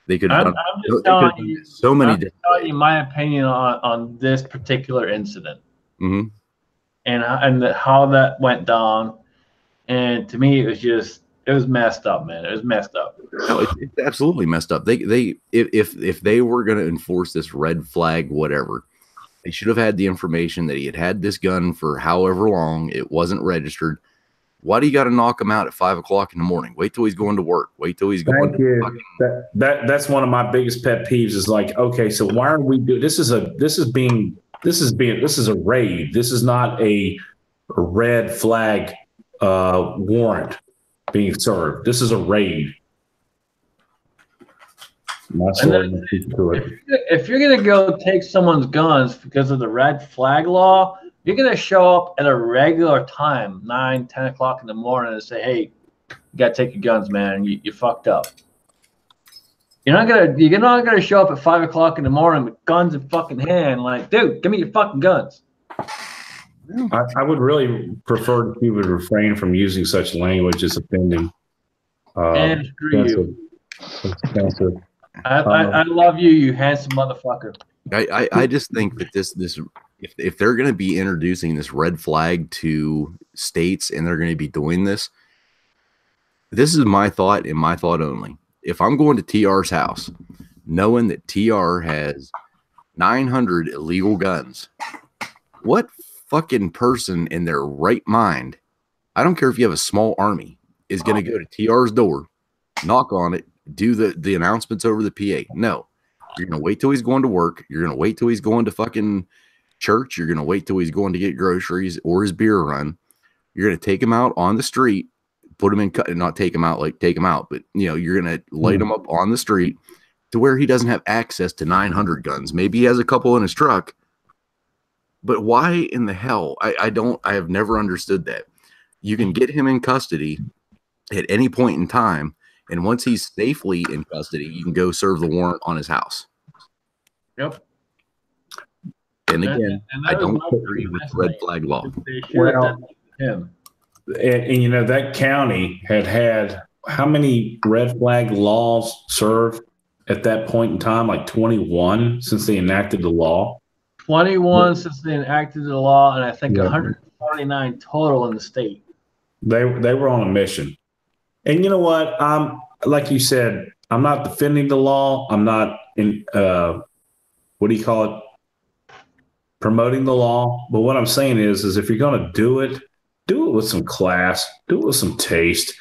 They could have done so many different I'm telling you my opinion on this particular incident. Mm-hmm. And how that went down. And to me, it was messed up, man. It was messed up. No, it's absolutely messed up. If they were going to enforce this red flag, whatever, they should have had the information that he had this gun for however long. It wasn't registered. Why do you got to knock him out at 5 o'clock in the morning? Wait till he's going to work. Wait till he's going. Thank you. That's one of my biggest pet peeves. Is like, okay, so why are we doing this? This is a raid. This is not a red flag warrant being served. This is a raid. If you're gonna go take someone's guns because of the red flag law, you're gonna show up at a regular time, 9, 10 o'clock in the morning, and say, "Hey, you gotta take your guns, man. You fucked up." You're not gonna show up at 5 o'clock in the morning with guns in fucking hand, like, dude, give me your fucking guns. I would really prefer that you would refrain from using such language as offending. And screw you. Offensive. I love you, you handsome motherfucker. I just think that this if they're going to be introducing this red flag to states and they're going to be doing this is my thought and my thought only. If I'm going to TR's house, knowing that TR has 900 illegal guns, what fucking person in their right mind, I don't care if you have a small army, is going to go to TR's door, knock on it, do the announcements over the PA? No. You're going to wait till he's going to work. You're going to wait till he's going to fucking church. You're going to wait till he's going to get groceries or his beer run. You're going to take him out on the street, put him in, not take him out, like take him out, but you're going to light him up on the street to where he doesn't have access to 900 guns. Maybe he has a couple in his truck, but why in the hell? I have never understood that. You can get him in custody at any point in time. And once he's safely in custody, you can go serve the warrant on his house. Yep. And again, I don't agree with red flag law. Well, and that county had how many red flag laws served at that point in time? Like 21 since they enacted the law. 21 since they enacted the law, and I think 149 total in the state. They were on a mission. And you know what? Like you said, I'm not defending the law. I'm not what do you call it? Promoting the law. But what I'm saying is if you're going to do it with some class, do it with some taste.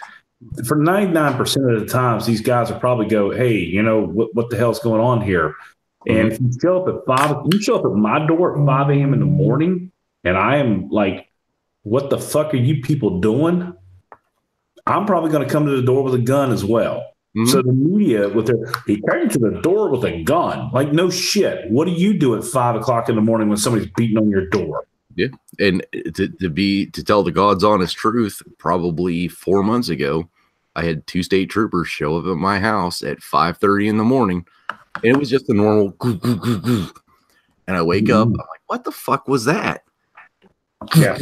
For 99% of the times, these guys will probably go, "Hey, what the hell's going on here?" And if you show up at 5, you show up at my door at 5 a.m. in the morning, and I am like, "What the fuck are you people doing?" I'm probably going to come to the door with a gun as well. So the media, he came to the door with a gun. Like, no shit. What do you do at 5 o'clock in the morning when somebody's beating on your door? Yeah. And to tell the God's honest truth, probably 4 months ago, I had 2 state troopers show up at my house at 5:30 in the morning. And it was just a normal goo, goo, goo, goo. And I wake up, I'm like, what the fuck was that? Yeah.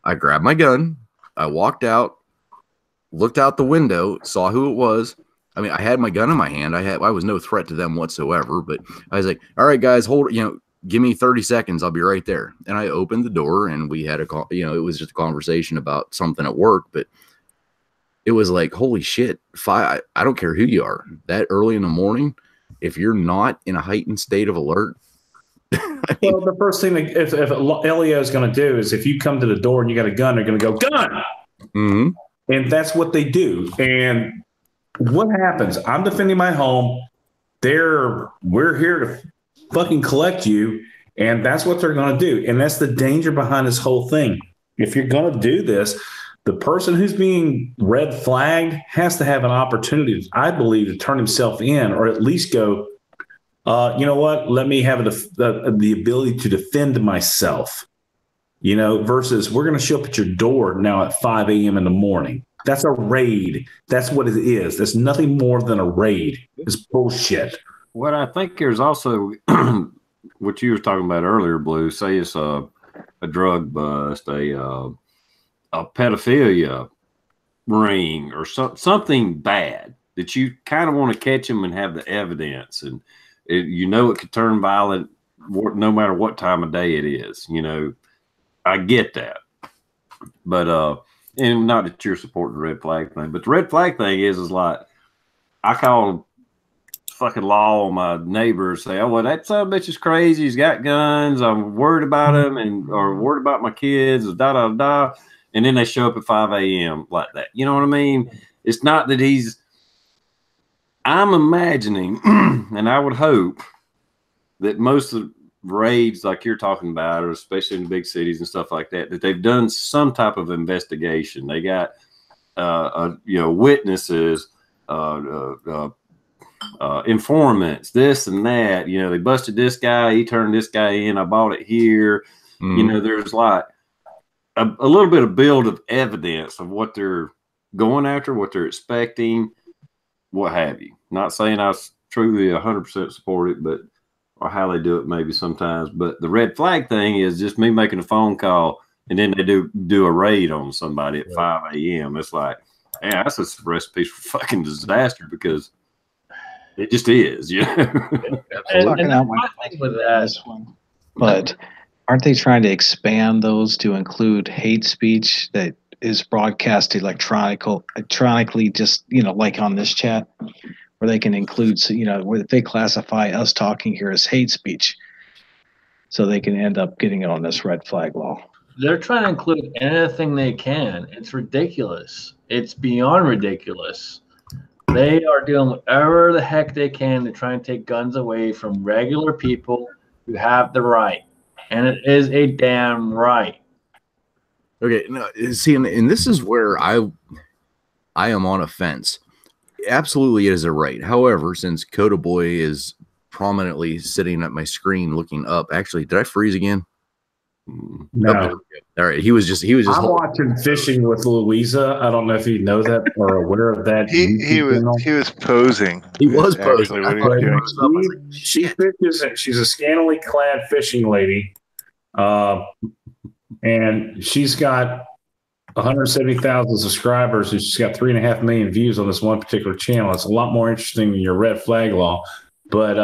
I grabbed my gun. I walked out, looked out the window, saw who it was. I mean, I had my gun in my hand. I was no threat to them whatsoever, but I was like, all right, guys, hold it, give me 30 seconds. I'll be right there. And I opened the door and we had it was just a conversation about something at work, but it was like, holy shit, I don't care who you are that early in the morning. If you're not in a heightened state of alert, well, the first thing if LEO is going to do is if you come to the door and you got a gun, they're going to go, gun. And that's what they do. And what happens? I'm defending my home. We're here to fucking collect you. And that's what they're going to do. And that's the danger behind this whole thing. If you're going to do this, the person who's being red flagged has to have an opportunity, I believe, to turn himself in or at least go, you know what? Let me have the ability to defend myself, versus we're going to show up at your door now at 5 a.m. in the morning. That's a raid. That's what it is. There's nothing more than a raid. It's bullshit. What I think there's also what you were talking about earlier, Blue, say it's a drug bust, a pedophilia ring or something bad that you kind of want to catch them and have the evidence. And it could turn violent no matter what time of day it is. I get that. But, and not that you're supporting the red flag thing, but the red flag thing is like, I call fucking law on my neighbors, say, "Oh, well, that son of a bitch is crazy. He's got guns. I'm worried about him or worried about my kids, da, da, da." And then they show up at 5 a.m. like that. You know what I mean? It's not that I'm imagining, and I would hope that most of raids like you're talking about, or especially in big cities and stuff like that, that they've done some type of investigation. They got, witnesses, informants, this and that. You know, they busted this guy, he turned this guy in, I bought it here. You know, there's like a little bit of build of evidence of what they're going after, what they're expecting, what have you. Not saying I truly 100% support it, but or how they do it maybe sometimes. But the red flag thing is just me making a phone call and then they do a raid on somebody at 5 a.m. It's like, yeah, that's a recipe for fucking disaster because it just is, you know. Talking out my with this one, but aren't they trying to expand those to include hate speech that is broadcast electronically, just, you know, like on this chat, where they can include, you know, where they classify us talking here as hate speech, so they can end up getting it on this red flag law. They're trying to include anything they can. It's ridiculous. It's beyond ridiculous. They are doing whatever the heck they can to try and take guns away from regular people who have the right. And it is a damn right. Okay, no, see, and this is where I am on a fence. Absolutely, it is a right. However, since Coda Boy is prominently sitting at my screen looking up, actually, did I freeze again? No. Okay. All right. He was just. I'm watching Fishing with Louisa. I don't know if you know that or aware of that. He was posing. He was posing. She fishes, and she's a scantily clad fishing lady, and she's got 170,000 subscribers, and she's got 3.5 million views on this one particular channel. It's a lot more interesting than your red flag law. But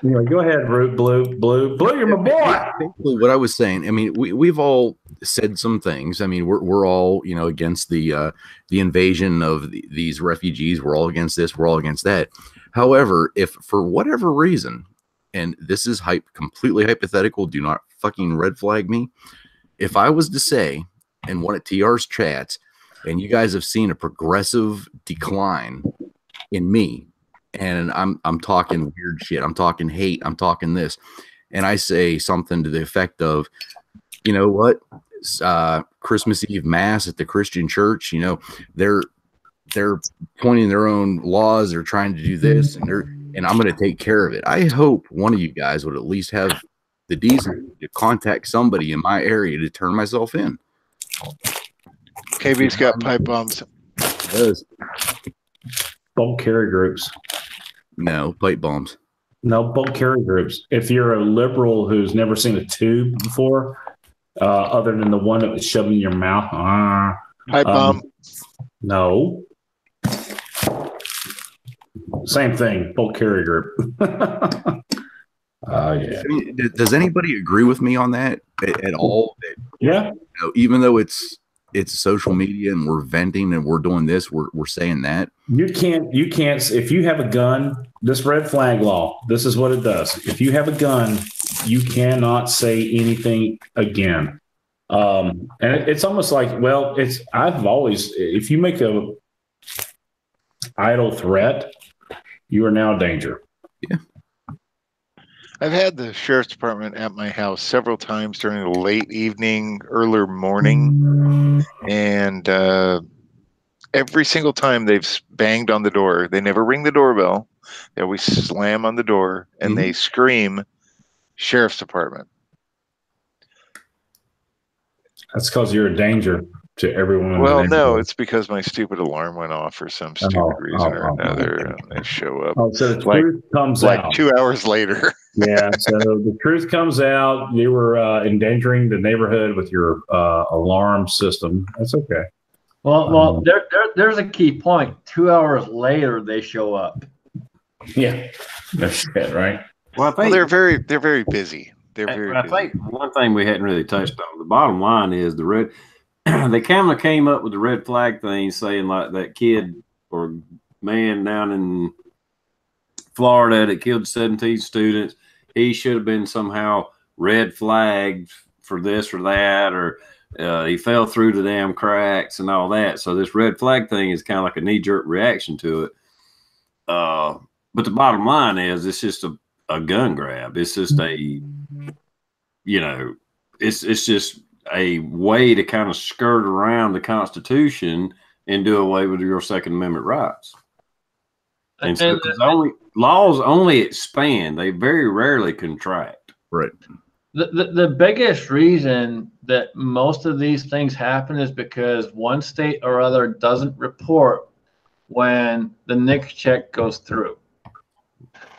go ahead, Blue, you're my boy. Basically, what I was saying, I mean, we've all said some things. I mean, we're all, you know, against the invasion of these refugees. We're all against this. We're all against that. However, if for whatever reason, and this is completely hypothetical, do not fucking red flag me. If I was to say in one of TR's chats, and you guys have seen a progressive decline in me, and I'm talking weird shit, I'm talking hate, I'm talking this, and I say something to the effect of, you know what, Christmas Eve mass at the Christian church, you know, they're pointing their own laws, they're trying to do this, and I'm going to take care of it. I hope one of you guys would at least have the decency to contact somebody in my area to turn myself in. KB's got pipe bombs. He does. Bulk carry groups. No, pipe bombs. No, bulk carry groups. If you're a liberal who's never seen a tube before, other than the one that was shoved in your mouth, pipe bomb. No. Same thing, bulk carry group. Yeah. I mean, does anybody agree with me on that at all? Yeah. You know, even though it's social media and we're venting and we're doing this, we're saying that. You can't, if you have a gun, this red flag law, this is what it does. If you have a gun, you cannot say anything again. And it's almost like, well, if you make a idle threat, you are now a danger. Yeah. I've had the sheriff's department at my house several times during the late evening, early morning, and every single time they've banged on the door. They never ring the doorbell. They always slam on the door, and they scream, "Sheriff's Department." That's because you're a danger to everyone. Well, no, it's because my stupid alarm went off for some stupid reason or another, and they show up. So the truth comes out 2 hours later. Yeah, so the truth comes out. You were endangering the neighborhood with your alarm system. That's okay. Well, there's a key point. 2 hours later, they show up. Yeah, that's shit, right? Well, I think they're very busy. They're very busy. I think one thing we hadn't really touched on. The bottom line is the red. They kind of came up with the red flag thing, saying like that kid or man down in Florida that killed 17 students, he should have been somehow red flagged for this or that, or he fell through the damn cracks and all that. So this red flag thing is kind of like a knee-jerk reaction to it. But the bottom line is it's just a gun grab. It's just you know, it's just a way to kind of skirt around the Constitution and do away with your Second Amendment rights. And so laws only expand; they very rarely contract. Right. The biggest reason that most of these things happen is because one state or other doesn't report when the NICS check goes through.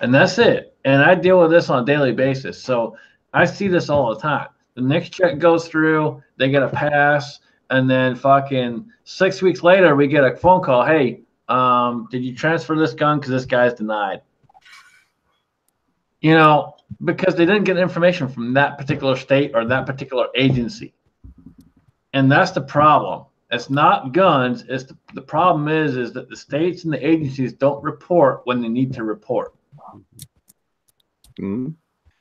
And that's it. And I deal with this on a daily basis. So I see this all the time. The NICS check goes through, they get a pass, and then fucking 6 weeks later, we get a phone call. Hey, did you transfer this gun? Because this guy's denied. You know, because they didn't get information from that particular state or that particular agency. And that's the problem. It's not guns. It's the problem is that the states and the agencies don't report when they need to report. Mm-hmm.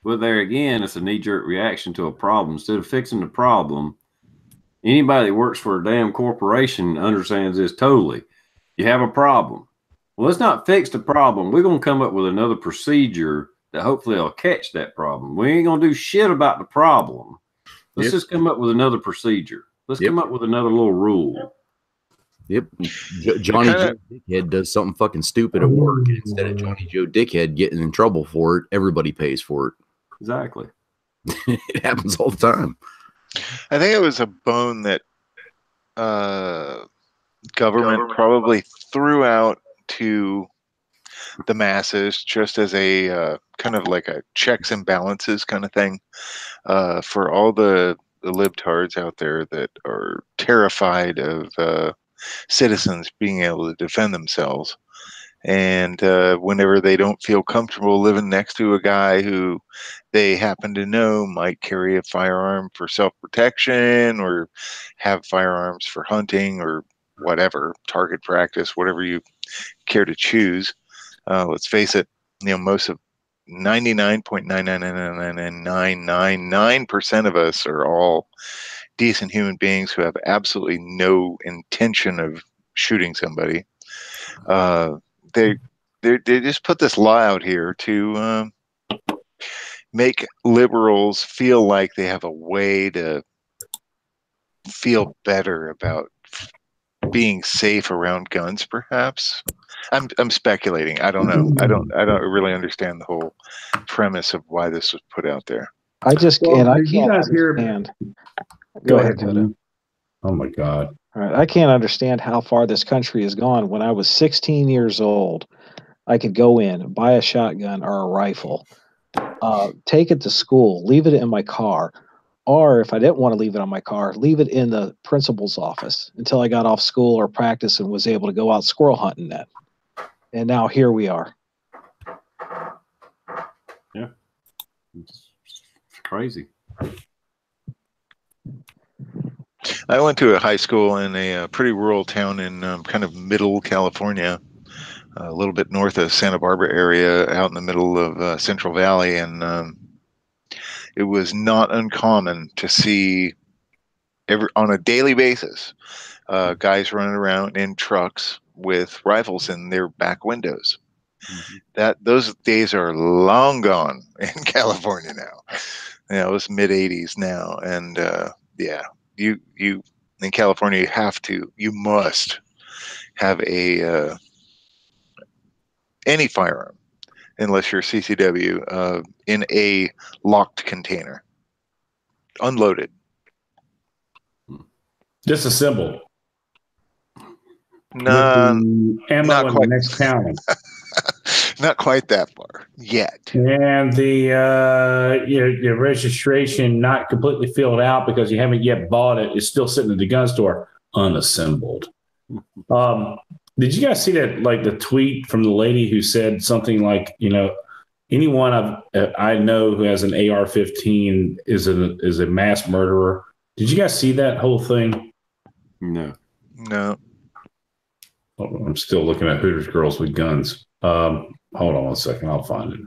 Well, there again, it's a knee-jerk reaction to a problem. Instead of fixing the problem, anybody that works for a damn corporation understands this totally. You have a problem. Well, let's not fix the problem. We're going to come up with another procedure that hopefully will catch that problem. We ain't going to do shit about the problem. Let's just come up with another procedure. Let's come up with another little rule. Yep. Johnny Joe Dickhead does something fucking stupid at work. Instead of Johnny Joe Dickhead getting in trouble for it, everybody pays for it. Exactly. It happens all the time. I think it was a bone that government probably threw out to the masses just as a kind of like a checks and balances kind of thing for all the libtards out there that are terrified of citizens being able to defend themselves. And whenever they don't feel comfortable living next to a guy who they happen to know might carry a firearm for self-protection or have firearms for hunting or whatever, target practice, whatever you care to choose. Let's face it, most of 99.9999999% of us are all decent human beings who have absolutely no intention of shooting somebody. They just put this law out here to make liberals feel like they have a way to feel better about being safe around guns. Perhaps I'm speculating. I don't know. I don't really understand the whole premise of why this was put out there. I just Well, and I did you can't guys hear? understand. Go ahead, Coda. Oh my God. All right, I can't understand how far this country has gone. When I was 16 years old, I could go in, buy a shotgun or a rifle, take it to school, leave it in my car, or if I didn't want to leave it on my car, leave it in the principal's office until I got off school or practice and was able to go out squirrel hunting then. And now here we are. Yeah. It's crazy. I went to a high school in a pretty rural town in kind of middle California, a little bit north of Santa Barbara area, out in the middle of Central Valley, and it was not uncommon to see on a daily basis guys running around in trucks with rifles in their back windows. Mm-hmm. Those days are long gone in California now. It's mid 80s now, and you in California you must have any firearm unless you're CCW in a locked container, unloaded, disassembled. No, ammo in the next county. Not quite that far yet. And the your registration not completely filled out because you haven't yet bought it. It's still sitting at the gun store, unassembled. Did you guys see that? Like the tweet from the lady who said something like, anyone I know who has an AR-15 is a mass murderer. Did you guys see that whole thing? No. Oh, I'm still looking at Hooters Girls with Guns. Hold on 1 second. I'll find it.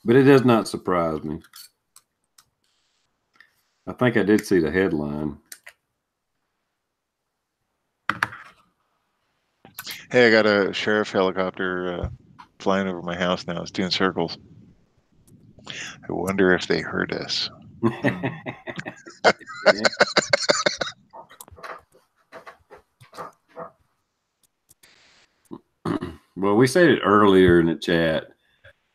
But it does not surprise me. I think I did see the headline. Hey, I got a sheriff helicopter flying over my house now. It's doing circles. I wonder if they heard us. Well, we said it earlier in the chat.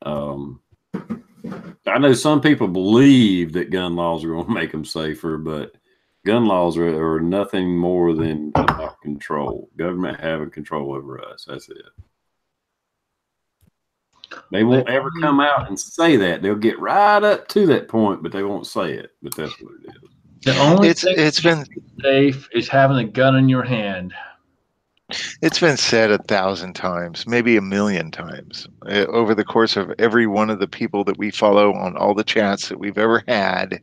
I know some people believe that gun laws are going to make them safer, but gun laws are nothing more than about control. Government having control over us. That's it. They won't ever come out and say that. They'll get right up to that point, but they won't say it. But that's what it is. The only It's thing been safe is having a gun in your hand. It's been said 1,000 times, maybe 1,000,000 times, over the course of every one of the people that we follow on all the chats that we've ever had,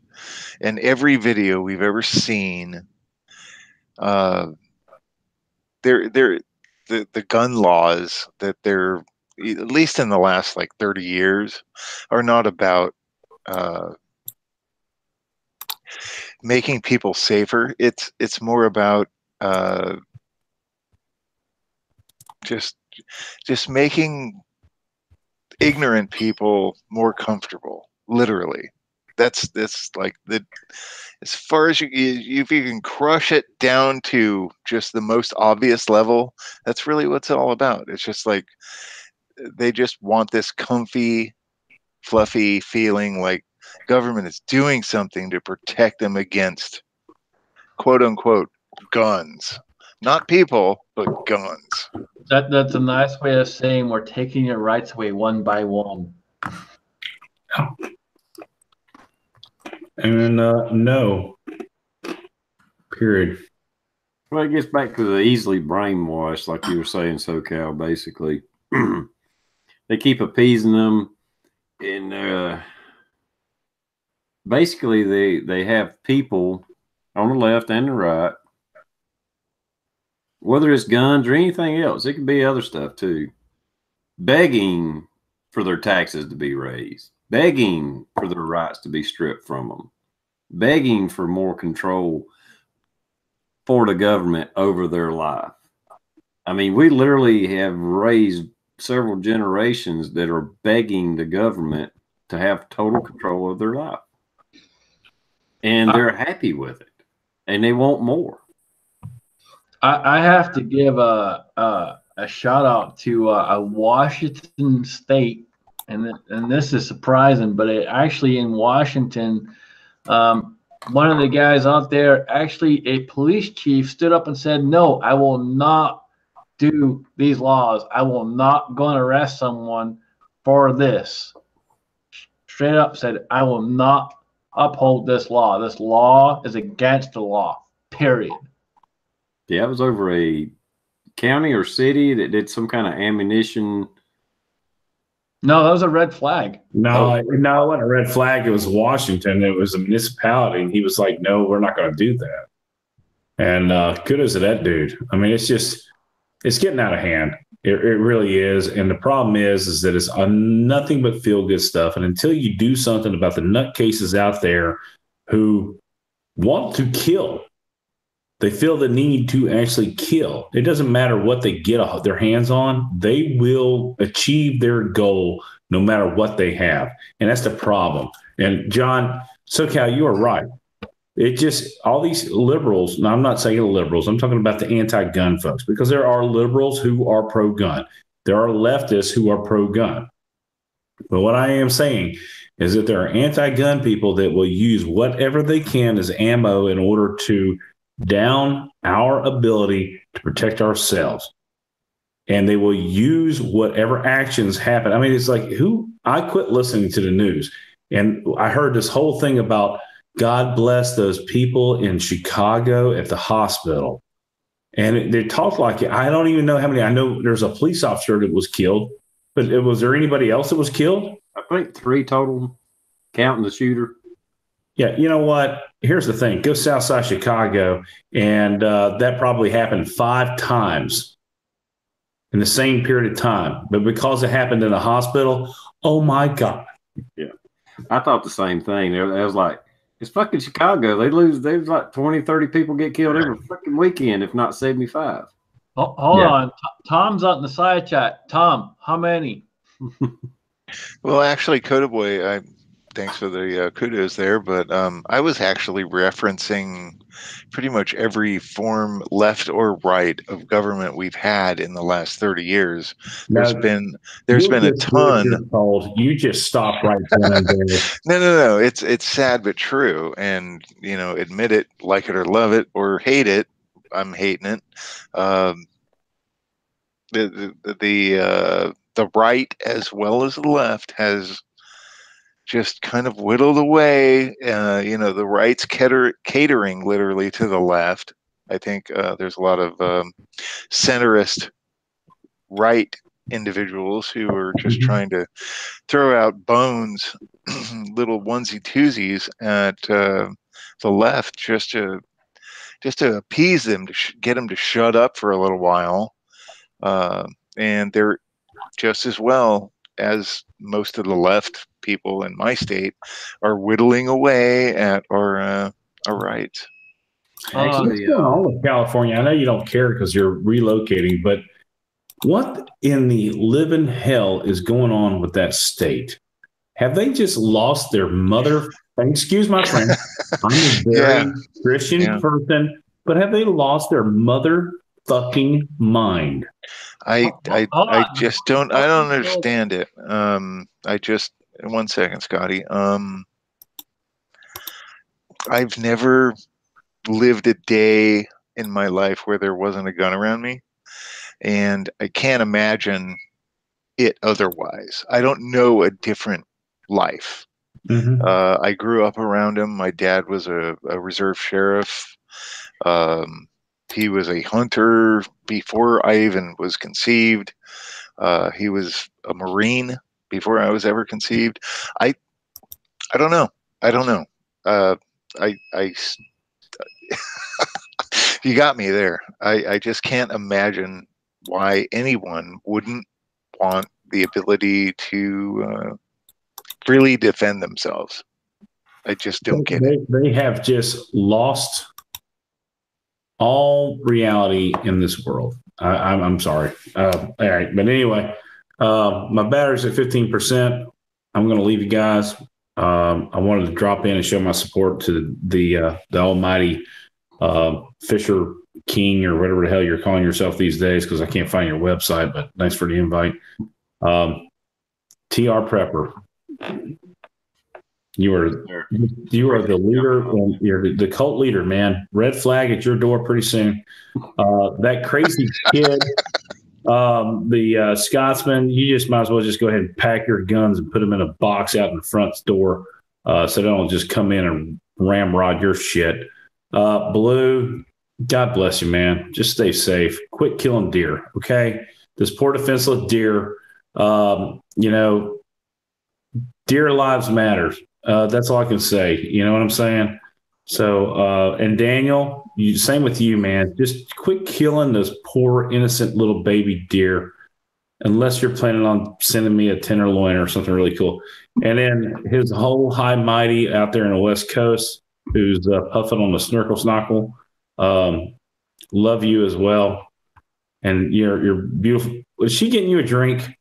and every video we've ever seen. The gun laws that they're, at least in the last like 30 years, are not about making people safer. It's more about just making ignorant people more comfortable. Literally, that's like the, as far as if you can crush it down to just the most obvious level, that's really what it's all about. It's just like they just want this comfy, fluffy feeling like government is doing something to protect them against, quote unquote, guns. Not people, but guns. That's a nice way of saying we're taking your rights away one by one. And no. Period. Well, it gets back to the easily brainwashed, like you were saying, SoCal, basically. They keep appeasing them, and basically they have people on the left and the right, whether it's guns or anything else, it could be other stuff too, begging for their taxes to be raised, begging for their rights to be stripped from them, begging for more control for the government over their life. I mean, we literally have raised several generations that are begging the government to have total control of their life. And they're happy with it. And they want more. I have to give a shout out to a Washington State, and this is surprising, but it actually in Washington, one of the guys out there, actually a police chief, stood up and said, "No, I will not do these laws. I will not go and arrest someone for this." Straight up said, "I will not uphold this law. This law is against the law. Period." Yeah, it was over a county or city that did some kind of ammunition. No, that was a red flag. No, it wasn't a red flag. It was Washington. It was a municipality. And he was like, no, we're not going to do that. And kudos to that dude. I mean, it's getting out of hand. It really is. And the problem is that it's nothing but feel good stuff. And until you do something about the nutcases out there who want to kill, they feel the need to actually kill. It doesn't matter what they get their hands on. They will achieve their goal no matter what they have. And that's the problem. And John, SoCal, you are right. It just, all these liberals, now I'm not saying the liberals, I'm talking about the anti-gun folks, because there are liberals who are pro-gun. There are leftists who are pro-gun. But what I am saying is that there are anti-gun people that will use whatever they can as ammo in order to down our ability to protect ourselves. And they will use whatever actions happen. I mean, it's like I quit listening to the news, and I heard this whole thing about God bless those people in Chicago at the hospital. And they talked like, I don't even know how many. I know there's a police officer that was killed, but was there anybody else that was killed? I think 3 total, counting the shooter. Yeah, you know what? Here's the thing. Go Southside Chicago, and that probably happened 5 times in the same period of time. But because it happened in a hospital, oh, my God. Yeah. I thought the same thing. I was like, it's fucking Chicago. There's like 20, 30 people get killed every fucking weekend, if not 75. Hold on. Tom's out in the side chat. Tom, how many? Well, actually, Coda Boy, thanks for the kudos there, but I was actually referencing pretty much every form, left or right, of government we've had in the last 30 years. There's been a ton. You just stop right then and there. No. It's sad but true, and admit it, like it or love it or hate it. I'm hating it. The right as well as the left has just kind of whittled away. The right's catering literally to the left. I think there's a lot of centrist right individuals who are just trying to throw out bones, little onesie twosies at the left just to appease them, to get them to shut up for a little while. And they're just as well as most of the left people in my state are whittling away at our rights. What's going on with California? I know you don't care because you're relocating, but what in the living hell is going on with that state? Have they just lost their mother? Excuse my friend. I'm a very Christian person, but have they lost their motherfucking mind? I just don't. I don't understand it. I just 1 second, Scotty. I've never lived a day in my life where there wasn't a gun around me, and I can't imagine it otherwise. I don't know a different life. I grew up around him. My dad was a reserve sheriff. He was a hunter before I even was conceived. He was a Marine before I was ever conceived. I don't know. You got me there. I just can't imagine why anyone wouldn't want the ability to freely defend themselves. I just don't get it. They have just lost all reality in this world. I'm sorry. All right. But anyway, my battery's at 15%. I'm going to leave you guys. I wanted to drop in and show my support to the almighty Fisher King, or whatever the hell you're calling yourself these days, because I can't find your website, but thanks for the invite. TRprepper. You are the leader, and you're the cult leader, man. Red flag at your door pretty soon. That crazy kid, the Scotsman, you just might as well just go ahead and pack your guns and put them in a box out in the front door, so they don't just come in and ramrod your shit. Blue, God bless you, man. Just stay safe. Quit killing deer, okay? This poor defenseless deer, deer lives matter. That's all I can say. You know what I'm saying? So, and Daniel, same with you, man. Just quit killing those poor, innocent little baby deer, unless you're planning on sending me a tenderloin or something really cool. And then his whole high mighty out there in the West Coast, who's puffing on the snorkel. Love you as well. And you're beautiful. Was she getting you a drink?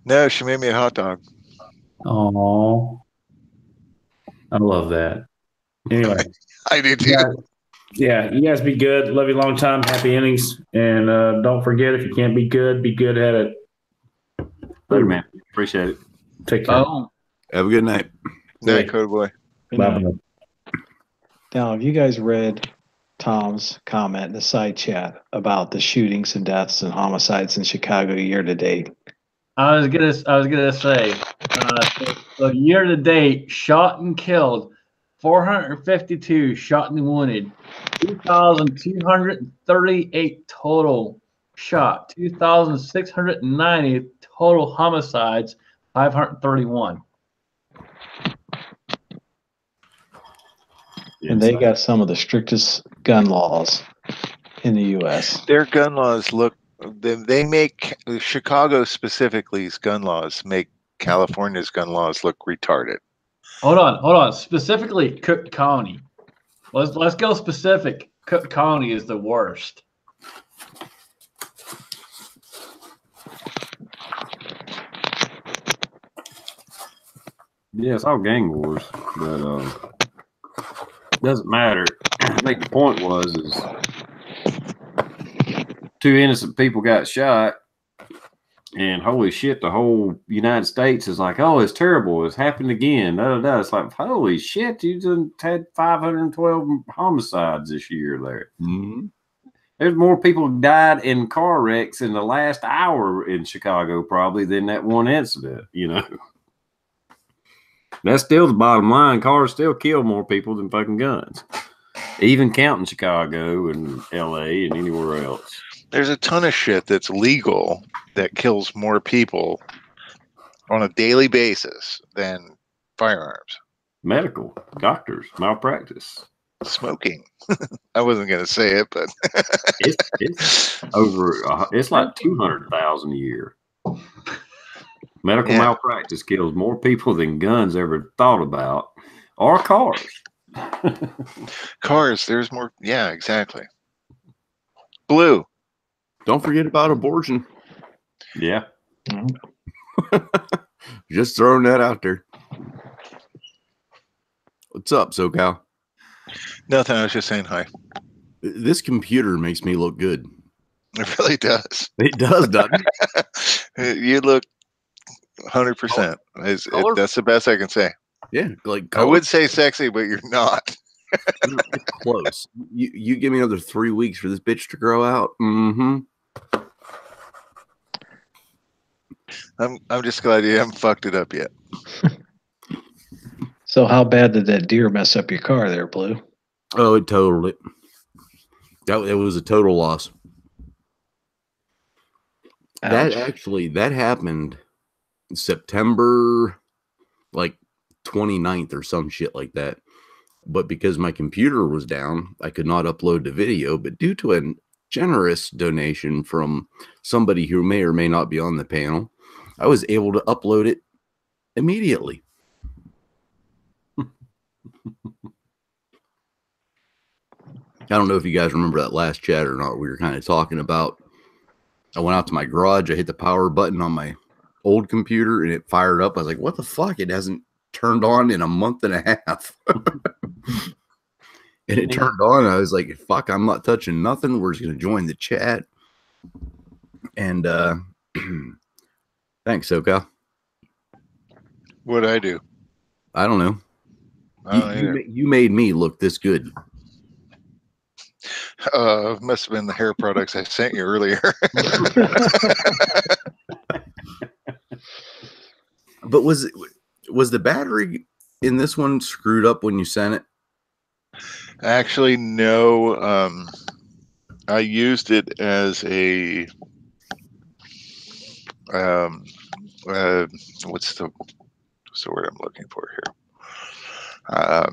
No, she made me a hot dog. Oh, I love that. Anyway, I do too. Yeah, you guys be good. Love you long time. Happy innings. And don't forget, if you can't be good at it. Later, man. Appreciate it. Take care. Have a good night. Night, Code Boy. Bye. Now, have you guys read Tom's comment in the side chat about the shootings and deaths and homicides in Chicago year to date? I was gonna say, so year to date, shot and killed, 452 shot and wounded, 2,238 total shot, 2,690 total homicides, 531. And they got some of the strictest gun laws in the U.S. Their gun laws they make Chicago specifically's gun laws make California's gun laws look retarded. Hold on. Specifically, Cook County. Let's go specific. Cook County is the worst. Yeah, it's all gang wars, but doesn't matter. I think the point is 2 innocent people got shot, and holy shit, the whole United States is like, oh, it's terrible, it's happened again. It's like, holy shit, you just had 512 homicides this year there. Mm-hmm. There's more people died in car wrecks in the last hour in Chicago probably than that one incident, you know. That's still the bottom line. Cars still kill more people than fucking guns, even counting Chicago and LA and anywhere else. There's a ton of shit that's legal that kills more people on a daily basis than firearms. Medical, doctors, malpractice, smoking. I wasn't going to say it, but it's over. It's like 200,000 a year. Medical malpractice kills more people than guns ever thought about, or cars. Cars, there's more. Yeah, exactly. Blue. Don't forget about abortion. Yeah. Just throwing that out there. What's up, SoCal? Nothing. I was just saying hi. This computer makes me look good. It really does. It does, doesn't it? You look 100%. That's the best I can say. Yeah, like color. I would say sexy, but you're not. It's close. You give me another 3 weeks for this bitch to grow out. Mm-hmm. I'm just glad you haven't fucked it up yet. So how bad did that deer mess up your car there, Blue? Oh, it totaled it. It was a total loss. Ouch. That happened September like 29th or some shit like that. But because my computer was down, I could not upload the video. But due to a generous donation from somebody who may or may not be on the panel, I was able to upload it immediately. I don't know if you guys remember that last chat or not. We were kind of talking about, I went out to my garage, I hit the power button on my old computer and it fired up. I was like, what the fuck? It hasn't turned on in a month and a half. And it turned on. I was like, fuck, I'm not touching nothing. We're just going to join the chat. And thanks, SoCal. What'd I do? I don't know. You made me look this good. Must have been the hair products I sent you earlier. But was the battery in this one screwed up when you sent it? Actually, no. I used it as a what's the word I'm looking for here? God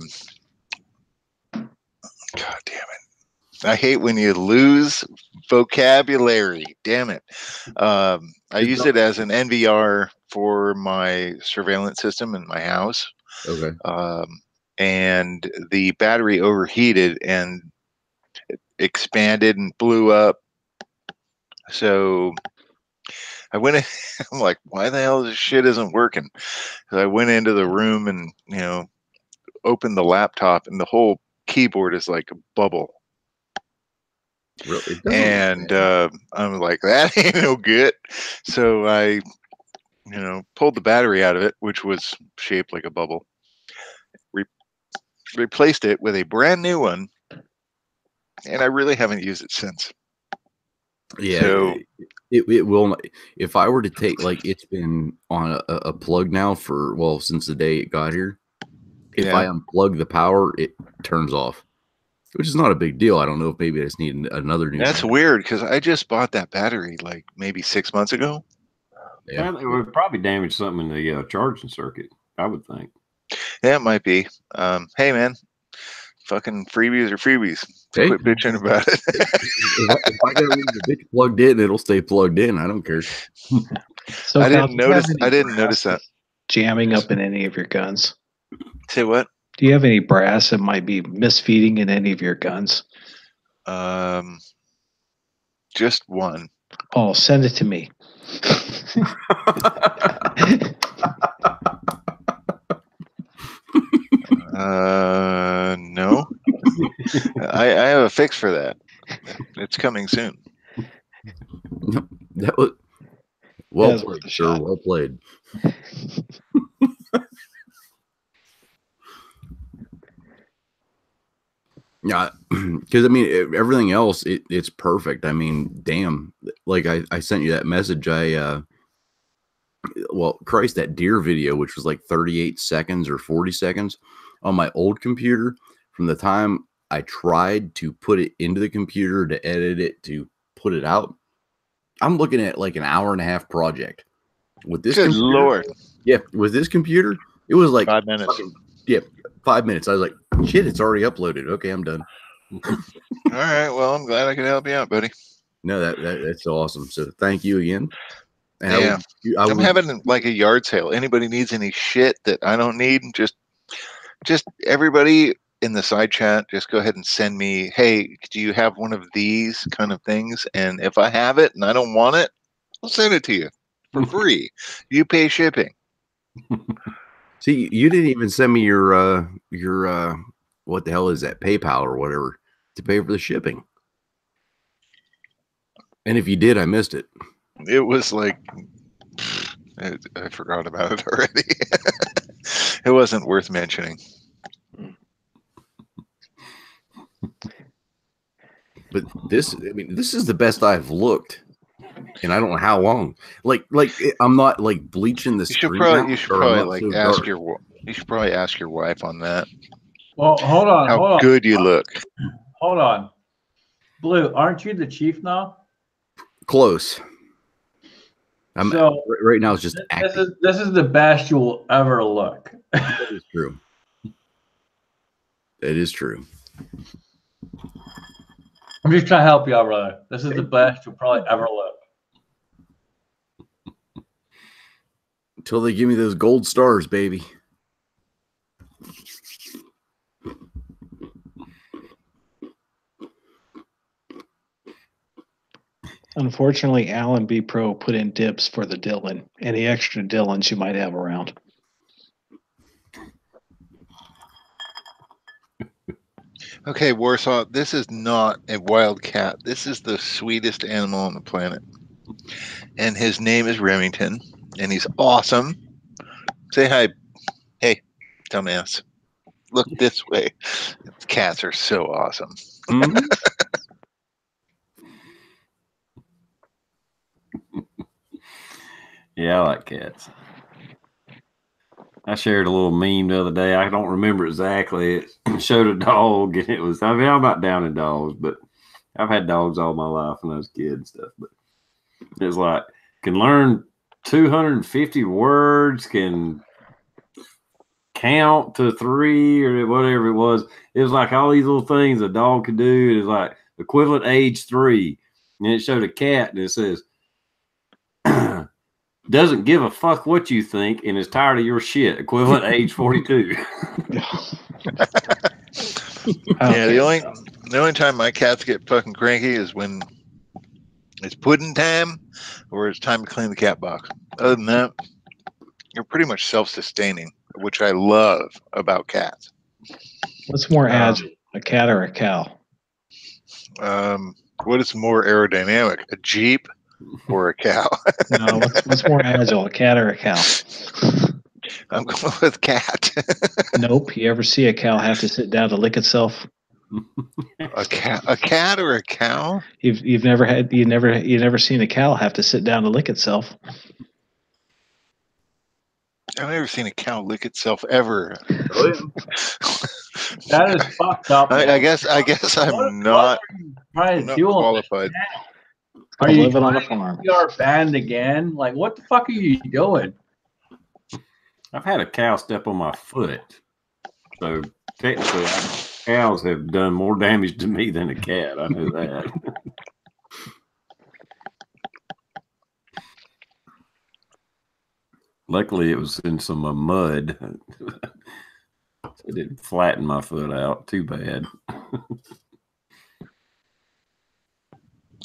damn it. I hate when you lose vocabulary. Damn it. I used it as an NVR for my surveillance system in my house. Okay. And the battery overheated and expanded and blew up. So I went in, I'm like, why the hell this shit isn't working? So I went into the room and, opened the laptop and the whole keyboard is like a bubble. Really? And I'm like, that ain't no good. So I, pulled the battery out of it, which was shaped like a bubble. Replaced it with a brand new one, and I really haven't used it since. Yeah, so it will. If I were to take, like, it's been on a plug now since the day it got here. If I unplug the power, it turns off, which is not a big deal. I don't know if maybe I just need another new. That's weird because I just bought that battery like maybe 6 months ago. Yeah, it would probably damage something in the charging circuit, I would think. Yeah, it might be. Hey, man, fucking freebies are freebies. Hey. Quit bitching about it. if I gotta leave the bitch plugged in, it'll stay plugged in. I don't care. So I didn't notice that jamming up in any of your guns. Say what? Do you have any brass that might be misfeeding in any of your guns? Just one. Oh, send it to me. No. I have a fix for that. It's coming soon. That was well That's played, worth a sir. shot. Well played. Yeah, because I mean, everything else, it's perfect. I mean, damn, like I sent you that message. Well, Christ, that deer video, which was like 38 seconds or 40 seconds on my old computer, from the time I tried to put it into the computer to edit it to put it out, I'm looking at like an hour and a half project. With this Good computer, Lord. yeah, with this computer, it was like 5 minutes. yeah, 5 minutes. I was like, shit, it's already uploaded. Okay, I'm done. All right. Well, I'm glad I could help you out, buddy. No, that's awesome. So thank you again. And Yeah. I'm would, having like a yard sale. Anybody needs any shit that I don't need, just everybody in the side chat, just go ahead and send me, hey, do you have one of these kind of things? And if I have it and I don't want it, I'll send it to you for free. You pay shipping. See, you didn't even send me your what the hell is that, PayPal or whatever, to pay for the shipping. And if you did, I missed it. It was like, I forgot about it already. It wasn't worth mentioning. But this, I mean, this is the best I've looked, and I don't know how long. Like I'm not like bleaching the screen. You should probably like ask your. You should probably ask your wife on that. Well, hold on. How good you look. Hold on. Blue, aren't you the chief now? Close. So right now it's just acting. This is the best you will ever look. That is true. It is true. I'm just trying to help you out, brother. This is the best you'll probably ever look. Until they give me those gold stars, baby. Unfortunately, Alan B. Pro put in dips for the Dylan. Any extra Dylans you might have around. Okay, Warsaw, this is not a wild cat. This is the sweetest animal on the planet. And his name is Remington, and he's awesome. Say hi. Hey, dumbass. Look this way. Cats are so awesome. Mm-hmm. Yeah, I like cats. I shared a little meme the other day. I don't remember exactly. It showed a dog, and it was, I mean, I'm not down in dogs, but I've had dogs all my life when I was a kid and stuff. But it's like, can learn 250 words, can count to 3 or whatever it was. It was like all these little things a dog could do. It was like equivalent age 3. And it showed a cat, and it says, doesn't give a fuck what you think and is tired of your shit. Equivalent age 42. Yeah, the only time my cats get fucking cranky is when it's pudding time or it's time to clean the cat box. Other than that, you're pretty much self-sustaining, which I love about cats. What's more agile, a cat or a cow? What is more aerodynamic, a Jeep or a cow? No, what's more agile, a cat or a cow? I'm going with cat. Nope. You ever see a cow have to sit down to lick itself? A cat or a cow? You've never seen a cow have to sit down to lick itself. I've never seen a cow lick itself ever. Oh, yeah. That is fucked up. I guess I'm not qualified. Are you living on a farm? Your band again? Like, what the fuck are you doing? I've had a cow step on my foot. So technically, cows have done more damage to me than a cat. I know that. Luckily, it was in some mud. It didn't flatten my foot out too bad.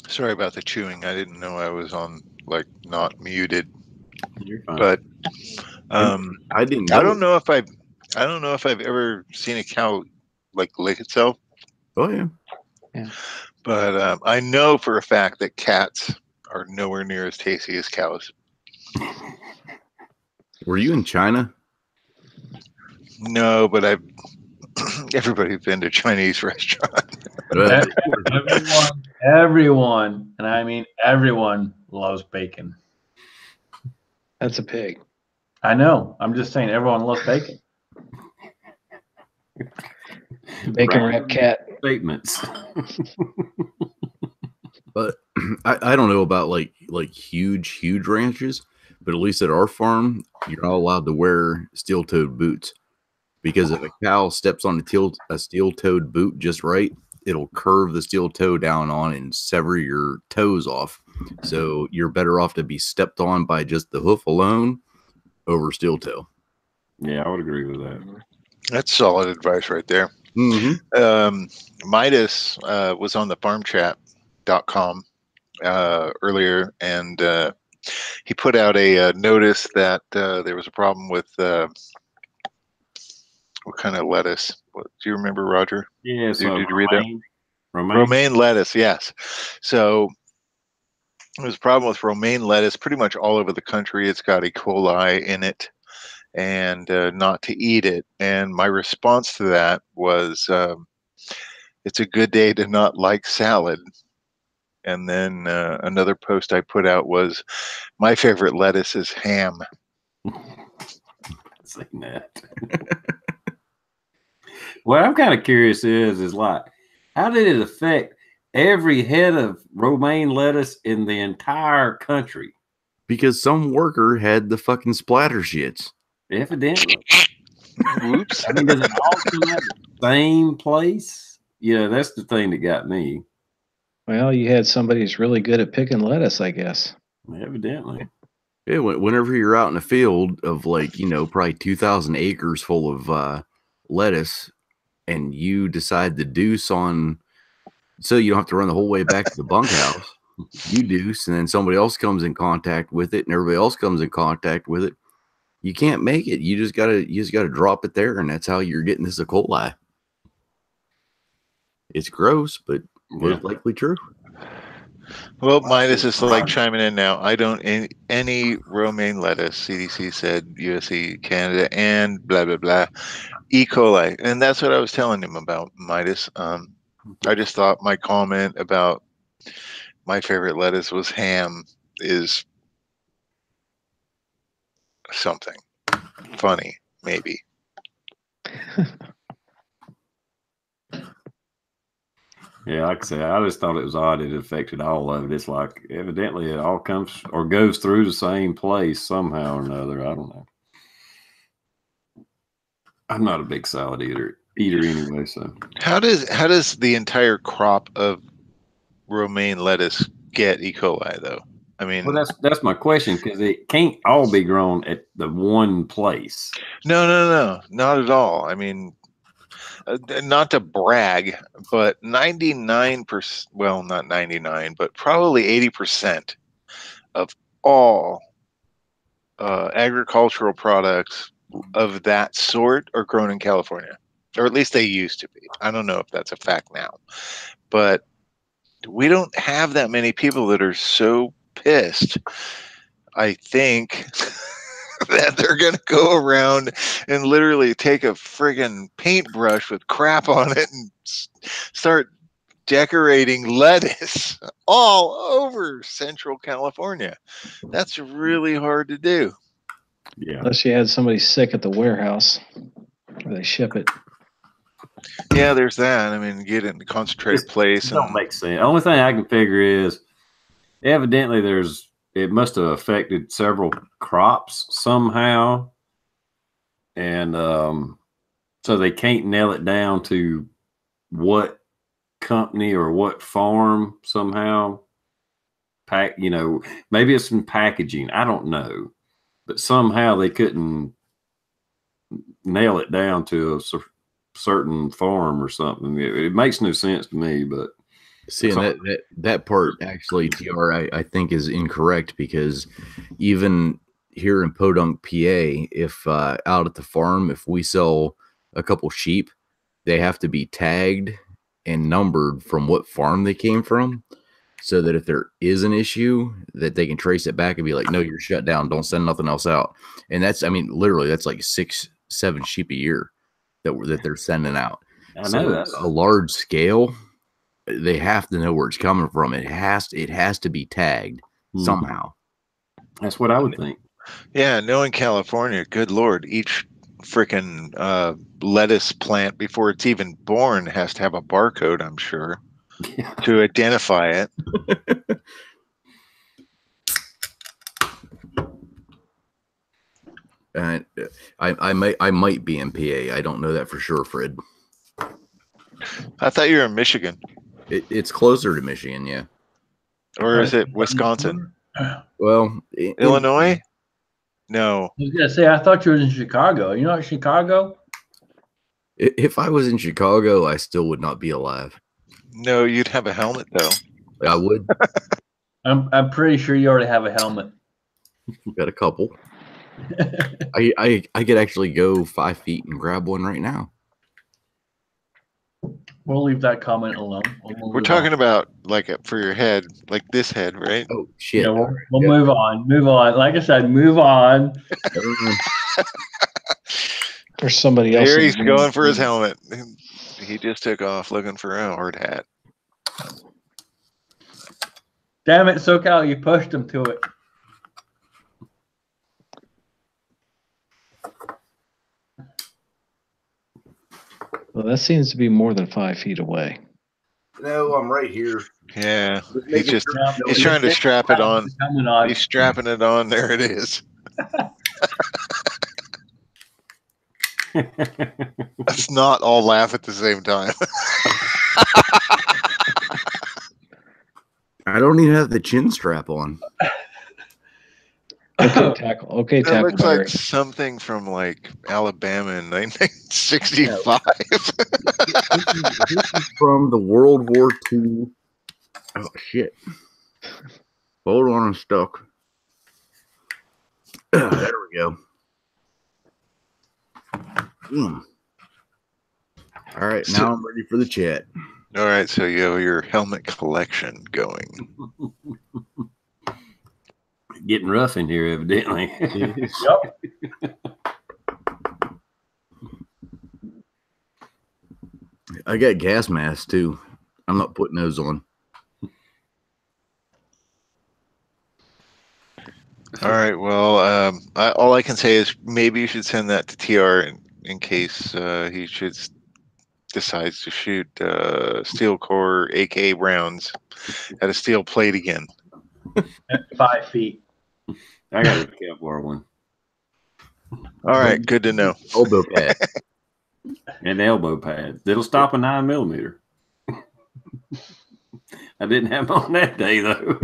Sorry about the chewing. I didn't know I was on, like, not muted. You're fine. But I didn't. I don't know if I don't know if I've ever seen a cow like lick itself. Oh yeah. But I know for a fact that cats are nowhere near as tasty as cows. Were you in China? No, but I've everybody's been to Chinese restaurant. Everyone, and I mean everyone, loves bacon. That's a pig. I know. I'm just saying, everyone loves bacon. Bacon wrap cat. Statements. But I don't know about like huge ranches, but at least at our farm, you're not allowed to wear steel-toed boots, because if a cow steps on a steel-toed boot just right, it'll curve the steel toe down on and sever your toes off. So you're better off to be stepped on by just the hoof alone over steel toe. Yeah, I would agree with that. That's solid advice right there. Midas was on the farmchat.com earlier, and he put out a notice that there was a problem with what kind of lettuce? Do you remember, Roger? Yeah, so did you read that? Romaine lettuce, yes. So there's a problem with romaine lettuce pretty much all over the country. It's got E. coli in it, and not to eat it. And my response to that was, it's a good day to not like salad. And then another post I put out was, my favorite lettuce is ham. Saying that. What I'm kind of curious is like, how did it affect every head of romaine lettuce in the entire country? Because some worker had the fucking splatter shits. Evidently. Oops. I mean, does it all come out of the same place? Yeah, that's the thing that got me. Well, you had somebody who's really good at picking lettuce, I guess. Evidently. Yeah, whenever you're out in a field of like, probably 2,000 acres full of lettuce, and you decide to deuce on, so you don't have to run the whole way back to the bunkhouse, you deuce, and then somebody else comes in contact with it, and everybody else comes in contact with it. You can't make it. You just gotta drop it there, and that's how you're getting this E. coli. It's gross, but most likely true. Well, Midas is like chiming in now. I don't any romaine lettuce. CDC said USC, Canada, and blah blah blah. E. coli, and that's what I was telling him about, Midas. I just thought my comment about my favorite lettuce was ham is something funny, maybe. Yeah, like I said, I just thought it was odd it affected all of it. It's like evidently it all comes or goes through the same place somehow or another. I don't know. I'm not a big salad eater anyway, so How does the entire crop of romaine lettuce get E. coli though? I mean, well, that's my question, because it can't all be grown at the one place. No, not at all. I mean, not to brag, but 99%, well, not 99, but probably 80% of all agricultural products of that sort are grown in California, or at least they used to be. I don't know if that's a fact now, but we don't have that many people that are so pissed, I think, that they're going to go around and literally take a friggin' paintbrush with crap on it and start decorating lettuce all over Central California. That's really hard to do. Yeah. Unless you had somebody sick at the warehouse where they ship it. Yeah, there's that. I mean, get it in a concentrated place. It don't make sense. The only thing I can figure is evidently it must have affected several crops somehow. And so they can't nail it down to what company or what farm somehow. Maybe it's some packaging. I don't know. But somehow they couldn't nail it down to a certain farm or something. It makes no sense to me, but see, that part actually, TR, I think is incorrect, because even here in Podunk, PA, if out at the farm, if we sell a couple sheep, they have to be tagged and numbered from what farm they came from, so that if there is an issue, that they can trace it back and be like, no, you're shut down. Don't send nothing else out. And that's, I mean, literally, that's like 6-7 sheep a year that they're sending out. I know that's a large scale. They have to know where it's coming from. It has to be tagged somehow. That's what I would think. Yeah, knowing California, good Lord, each freaking lettuce plant before it's even born has to have a barcode, I'm sure, to identify it. I might be in PA. I don't know that for sure, Fred. I thought you were in Michigan. It's closer to Michigan, yeah. Or is it Wisconsin? Well, Illinois? No. I was gonna say, I thought you were in Chicago. You're not in Chicago? If I was in Chicago, I still would not be alive. No, you'd have a helmet though. I would. I'm pretty sure you already have a helmet. Got a couple. I could actually go 5 feet and grab one right now. We'll leave that comment alone. We're talking about like for your head, like this head, right? Oh shit! Yeah, we'll move on. Move on. Like I said, move on. There's somebody else. Here he's going for his helmet. He just took off looking for a hard hat. Damn it, SoCal, you pushed him to it. Well, that seems to be more than 5 feet away. No, I'm right here. Yeah, he's trying to strap it on. He's strapping it on. There it is. Let's not all laugh at the same time. I don't even have the chin strap on. Okay, tackle. Okay, That tackle. looks like something from like Alabama in 1965. This is from the World War II. Oh shit! Hold on, I'm stuck. There we go. All right, now I'm ready for the chat. All right, so you have your helmet collection going. Getting rough in here, evidently. Yep. I got gas masks too. I'm not putting those on. All right, well, all I can say is maybe you should send that to TR in case he decides to shoot steel core AK rounds at a steel plate again. 5 feet. I got a Kevlar one. All right, good to know. Elbow pad. And elbow pads. It'll stop a 9mm. I didn't have them on that day though.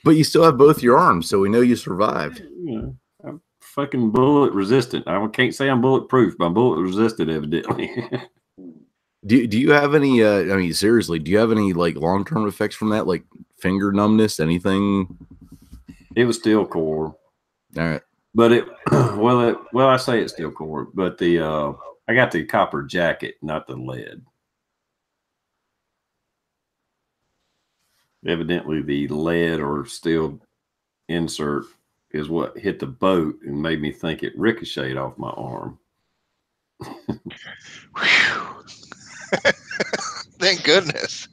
But you still have both your arms, so we know you survived. Yeah, I'm fucking bullet resistant. I can't say I'm bulletproof, but I'm bullet resistant evidently. Do you have any? I mean, seriously, do you have any like long-term effects from that, like finger numbness, anything? It was steel core. All right. But I say it's steel core, but I got the copper jacket, not the lead. Evidently, the lead or steel insert is what hit the boat and made me think it ricocheted off my arm. Thank goodness.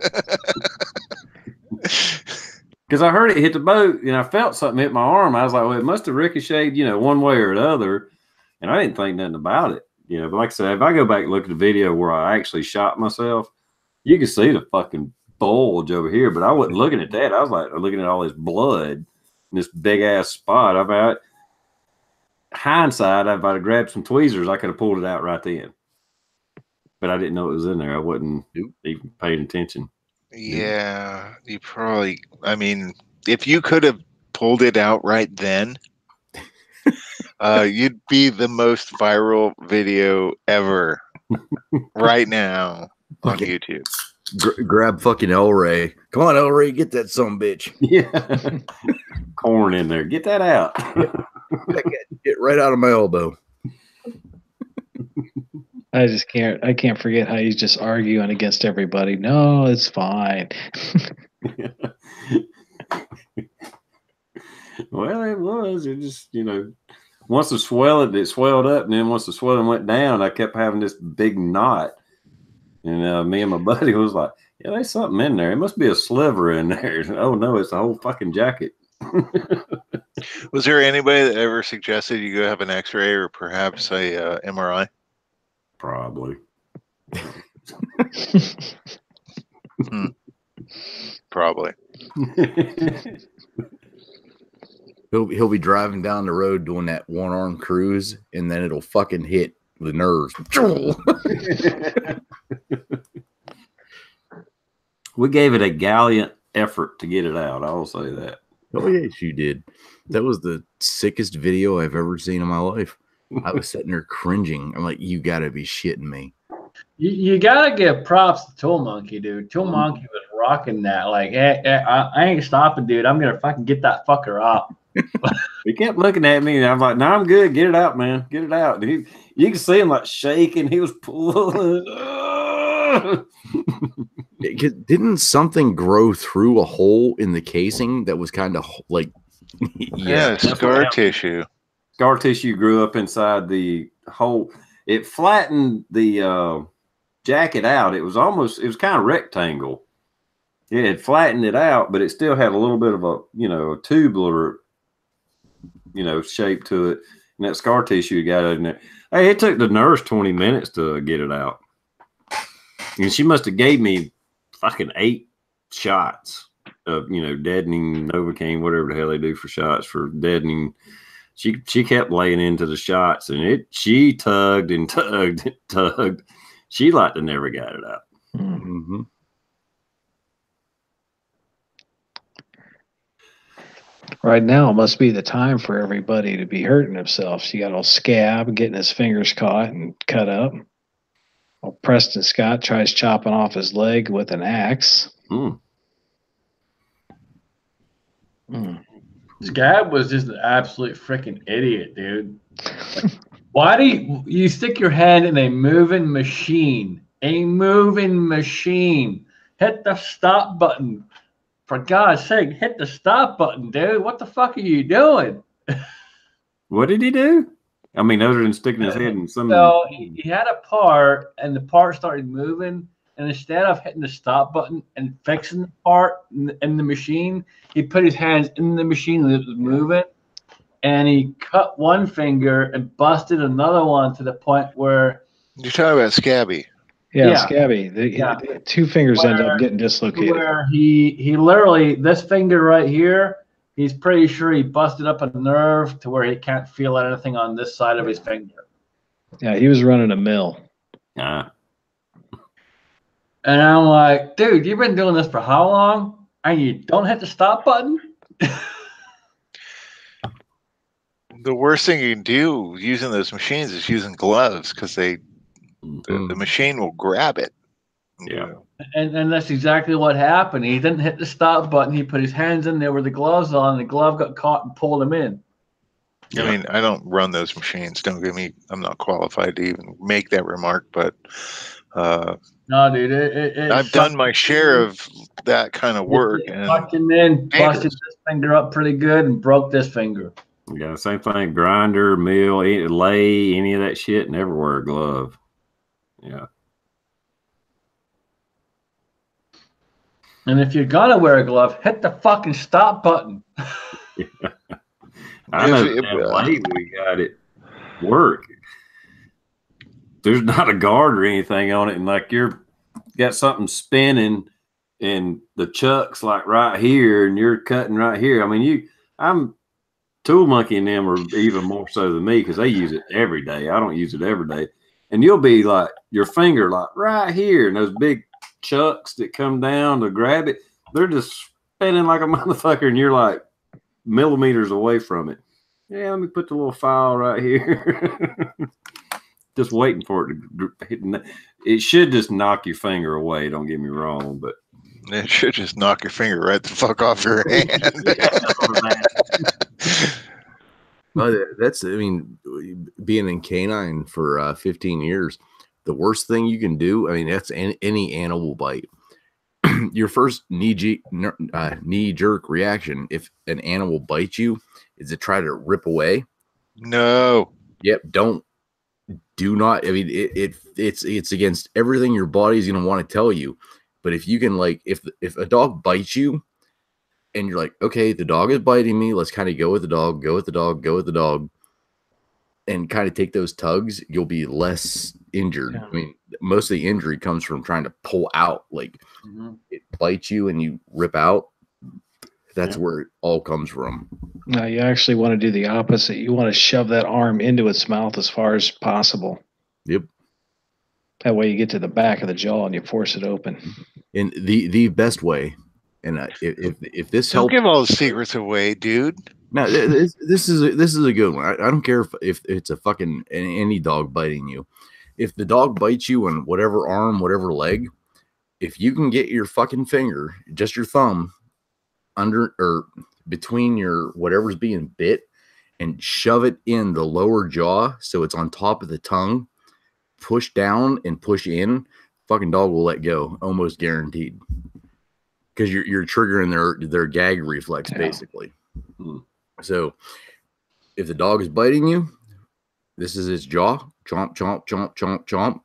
Because I heard it hit the boat and I felt something hit my arm. I was like, well, it must have ricocheted, one way or the other. And I didn't think nothing about it. But like I said, if I go back and look at the video where I actually shot myself, you can see the fucking bulge over here. But I wasn't looking at that. I was like looking at all this blood in this big ass spot. Hindsight, if I'd have grabbed some tweezers, I could have pulled it out right then. But I didn't know it was in there. I wasn't even paying attention. Yeah, you probably, I mean, if you could have pulled it out right then, you'd be the most viral video ever right now on YouTube. grab fucking El Ray. Come on, El Ray, get that son bitch. Yeah. Corn in there. Get that out. Get right out of my elbow. I just can't. I can't forget how he's just arguing against everybody. No, it's fine. Well, it was. It just, once it swelled up, and then once the swelling went down, I kept having this big knot. And me and my buddy was like, "Yeah, there's something in there. It must be a sliver in there." Oh no, it's the whole fucking jacket. Was there anybody that ever suggested you go have an X-ray or perhaps a MRI? Probably. Probably. He'll be driving down the road doing that one-arm cruise, and then it'll fucking hit the nerves. We gave it a gallant effort to get it out. I will say that. Oh yes, you did. That was the sickest video I've ever seen in my life. I was sitting there cringing. I'm like, you gotta be shitting me. You gotta give props to Tool Monkey, dude. Tool Monkey was rocking that. Like, hey, I ain't stopping, dude. I'm gonna fucking get that fucker out. He kept looking at me, and I'm like, "No, I'm good. Get it out, man. Get it out." You can see him like shaking. He was pulling. Didn't something grow through a hole in the casing that was kind of like, yeah, scar tissue. Scar tissue grew up inside the hole. It flattened the jacket out. It was kind of rectangle. It had flattened it out, but it still had a little bit of a tubular shape to it. And that scar tissue got in there. Hey, it took the nurse 20 minutes to get it out. And she must have gave me fucking 8 shots of, deadening Novocaine, whatever the hell they do for shots for deadening. She kept laying into the shots, and she tugged and tugged and tugged. She like to never got it out. Mm-hmm. Right now must be the time for everybody to be hurting themselves. You got old Scab getting his fingers caught and cut up. Old Preston Scott tries chopping off his leg with an axe. Scab was just an absolute freaking idiot, dude. Like, why do you stick your hand in a moving machine? A moving machine. Hit the stop button. For God's sake, hit the stop button, dude. What the fuck are you doing? What did he do? I mean, other than sticking his head in some. So he had a part, and the part started moving. And instead of hitting the stop button and fixing the part in the machine, he put his hands in the machine that was moving, and he cut one finger and busted another one to the point where. You're talking about Scabby. Yeah, Scabby. The 2 fingers end up getting dislocated. Where he literally, this finger right here, he's pretty sure he busted up a nerve to where he can't feel anything on this side of his finger. Yeah, he was running a mill. Ah. And I'm like, dude, you've been doing this for how long? And you don't hit the stop button? The worst thing you can do using those machines is using gloves because the machine will grab it. Yeah. And that's exactly what happened. He didn't hit the stop button. He put his hands in there with the gloves on, and the glove got caught and pulled him in. I mean, I don't run those machines. Don't get me. I'm not qualified to even make that remark, but no, dude, I've done my share of that kind of work. It fucked him in, busted this finger up pretty good, and broke this finger. Yeah, same thing. Grinder, mill, lay, any of that shit. Never wear a glove. Yeah. And if you're gonna wear a glove, hit the fucking stop button. Yeah. I know that we got it work. There's not a guard or anything on it, and like you're got something spinning, and the chuck's like right here, and you're cutting right here. I mean, I'm Tool Monkey and them are even more so than me because they use it every day. I don't use it every day, and you'll be like your finger like right here, and those big chucks that come down to grab it, they're just spinning like a motherfucker, and you're like millimeters away from it. Yeah, let me put the little file right here. just waiting for it to hit. It should just knock your finger away. Don't get me wrong, but it should just knock your finger right the fuck off your hand. Well, that's, I mean, being in canine for 15 years, the worst thing you can do, I mean, that's any animal bite. Your first knee jerk reaction, if an animal bites you, is to try to rip away. No. Yep. Do not. I mean, it's against everything your body's going to want to tell you. But if you can, like, if a dog bites you, and you're like, okay, the dog is biting me. Let's kind of go with the dog, go with the dog, go with the dog, and kind of take those tugs. You'll be less injured. Yeah. I mean, most of the injury comes from trying to pull out. Like it bites you and you rip out. That's where it all comes from. No, you actually want to do the opposite. You want to shove that arm into its mouth as far as possible. Yep. That way you get to the back of the jaw and you force it open. And the best way, and if this Don't helps, give all the secrets away, dude. no, this is a good one. I don't care if it's a fucking any dog biting you. If the dog bites you on whatever arm, whatever leg, if you can get your fucking finger, just your thumb, under or between your whatever's being bit, and shove it in the lower jaw so it's on top of the tongue, push down and push in, fucking dog will let go, almost guaranteed. Because you're triggering their gag reflex, basically. So if the dog is biting you, this is its jaw. Chomp, chomp, chomp, chomp, chomp.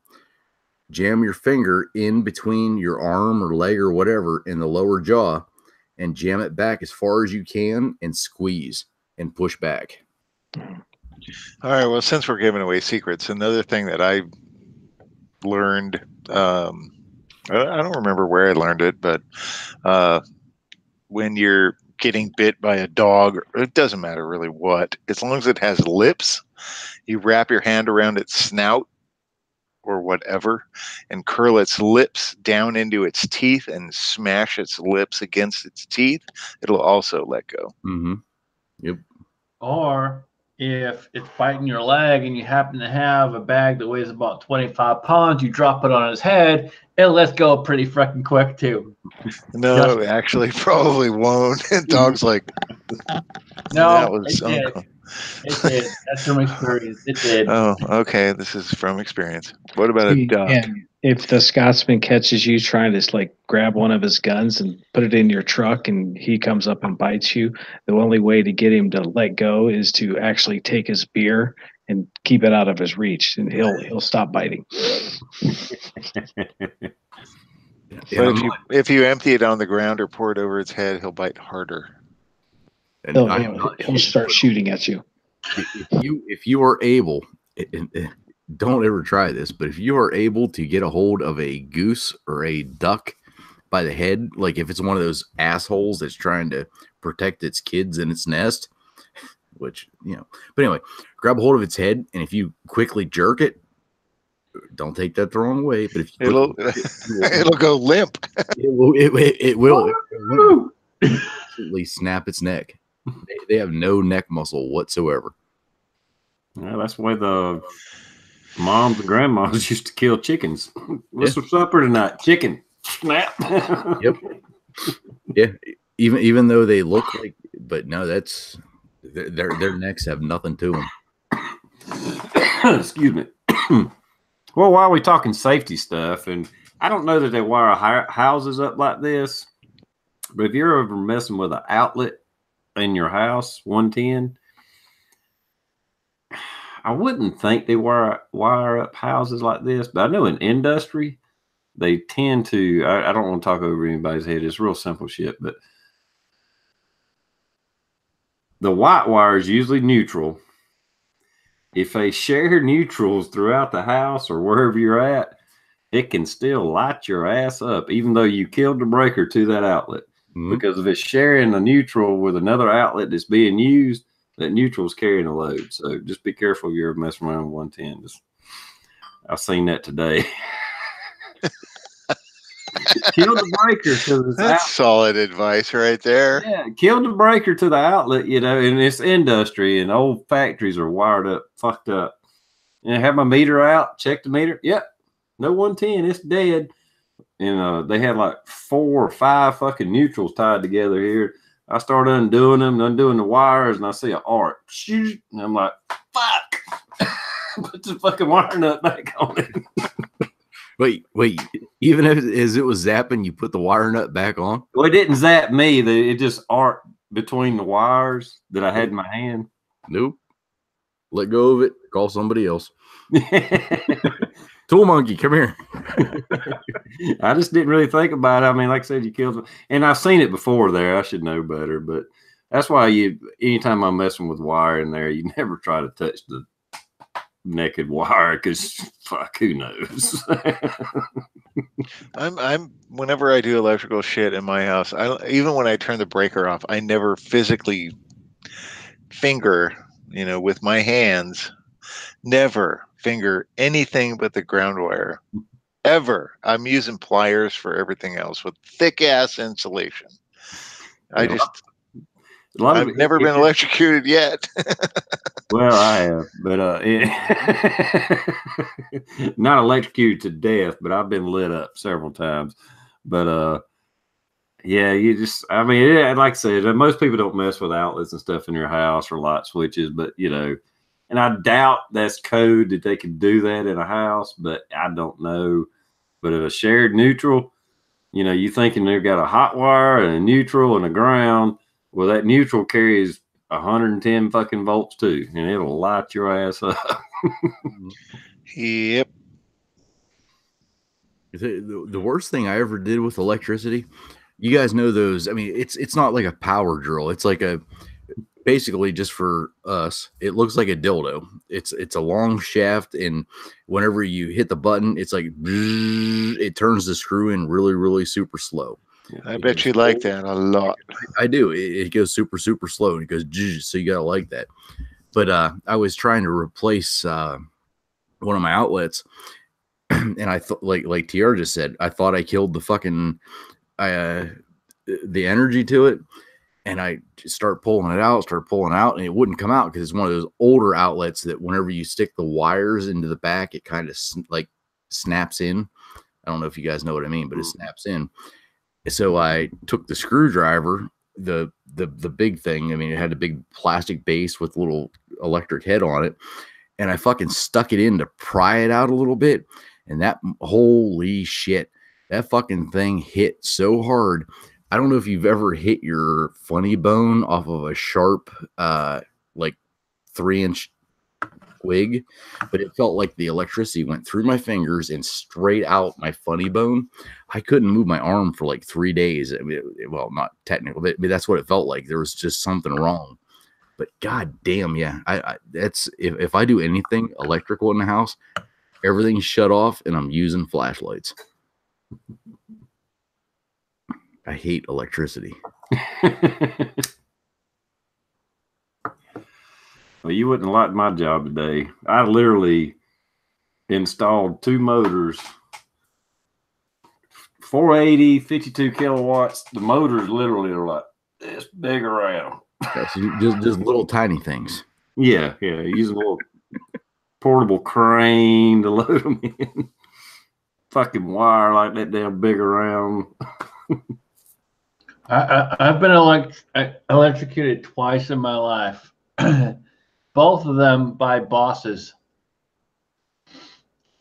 Jam your finger in between your arm or leg or whatever in the lower jaw and jam it back as far as you can and squeeze and push back. All right. Well, since we're giving away secrets, another thing that I learned, I don't remember where I learned it, but when you're getting bit by a dog, it doesn't matter really what, as long as it has lips, you wrap your hand around its snout or whatever and curl its lips down into its teeth and smash its lips against its teeth. It'll also let go. Mm-hmm. Yep. Or if it's biting your leg and you happen to have a bag that weighs about 25 pounds, you drop it on his head, it lets go pretty freaking quick too. No, actually probably won't. Dog's like, no, that was it did. That's from experience. It did. Oh, okay. This is from experience. What about a duck? And if the Scotsman catches you trying to like grab one of his guns and put it in your truck and he comes up and bites you, the only way to get him to let go is to actually take his beer and keep it out of his reach, and he'll stop biting. But if you empty it on the ground or pour it over its head, he'll bite harder. He'll start shooting at you. If you are able, don't ever try this, but if you are able to get a hold of a goose or a duck by the head, like if it's one of those assholes that's trying to protect its kids in its nest, which, but anyway, grab a hold of its head, and if you quickly jerk it, don't take that the wrong way, but if you it'll go limp. It will absolutely snap its neck. They have no neck muscle whatsoever. Yeah, that's the way the moms and grandmas used to kill chickens. What's for supper tonight? Chicken. Snap. Yep. Yeah. Even though they look like, but no, that's their necks have nothing to them. Excuse me. Well, while we're talking safety stuff, and I don't know that they wire houses up like this, but if you're ever messing with an outlet in your house, 110, I wouldn't think they wire up houses like this, but I know in industry, they tend to, I don't want to talk over anybody's head. It's real simple shit, but the white wire is usually neutral. If they share neutrals throughout the house or wherever you're at, it can still light your ass up, even though you killed the breaker to that outlet. Mm-hmm. Because if it's sharing a neutral with another outlet that's being used, that neutral is carrying a load. So just be careful if you're messing around with 110. I've seen that today. Kill the breaker to the That's solid advice right there. Yeah, kill the breaker to the outlet, and it's industry and old factories are wired up, fucked up. And I had my meter out, checked the meter. Yep, no 110. It's dead. And they had like 4 or 5 fucking neutrals tied together here. I started undoing them, undoing the wires, and I see an arc. And I'm like, fuck. Put the fucking wire nut back on it. Wait. Even as it was zapping, you put the wire nut back on? Well, it didn't zap me. It just arced between the wires that I had in my hand. Nope. Let go of it. Call somebody else. Tool monkey, come here. I just didn't really think about it. I mean, like I said, you killed them. And I've seen it before there. I should know better. But that's why anytime I'm messing with wire in there, you never try to touch the naked wire because fuck, who knows? I'm whenever I do electrical shit in my house, even when I turn the breaker off, I never physically finger, with my hands, never finger anything but the ground wire ever. I'm using pliers for everything else with thick ass insulation. I've never been electrocuted yet. Well, I have, but not electrocuted to death, but I've been lit up several times. But yeah, I mean, like I said, most people don't mess with outlets and stuff in your house or light switches, but and I doubt that's code that they can do that in a house, but I don't know. But at a shared neutral, you thinking they've got a hot wire and a neutral and a ground. Well, that neutral carries 110 fucking volts too, and it'll light your ass up. Yep. The worst thing I ever did with electricity, you guys know those. I mean, it's not like a power drill. It's like basically just for us, it looks like a dildo. It's a long shaft, and whenever you hit the button, it's like it turns the screw in really, really super slow. I bet you like that a lot. I do. It goes super, super slow, and it goes so you gotta like that. But I was trying to replace one of my outlets, and I thought, like TR just said, I thought I killed the fucking the energy to it. And I start pulling it out, and it wouldn't come out because it's one of those older outlets that whenever you stick the wires into the back, it kind of like snaps in. I don't know if you guys know what I mean, but it snaps in. So I took the screwdriver, the big thing. I mean, it had a big plastic base with a little electric head on it, and I fucking stuck it in to pry it out a little bit. And holy shit, that fucking thing hit so hard. I don't know if you've ever hit your funny bone off of a sharp, like 3-inch twig, but it felt like the electricity went through my fingers and straight out my funny bone. I couldn't move my arm for like 3 days. I mean, well, not technical, but that's what it felt like. There was just something wrong. But god damn, yeah, that's if I do anything electrical in the house, everything's shut off and I'm using flashlights. I hate electricity. Well, you wouldn't like my job today. I literally installed 2 motors, 480, 52 kilowatts. The motors literally are like this big around. So just little tiny things. Yeah. Using a little portable crane to load them in. Fucking wire like that damn big around. I've been electrocuted twice in my life. Both of them by bosses.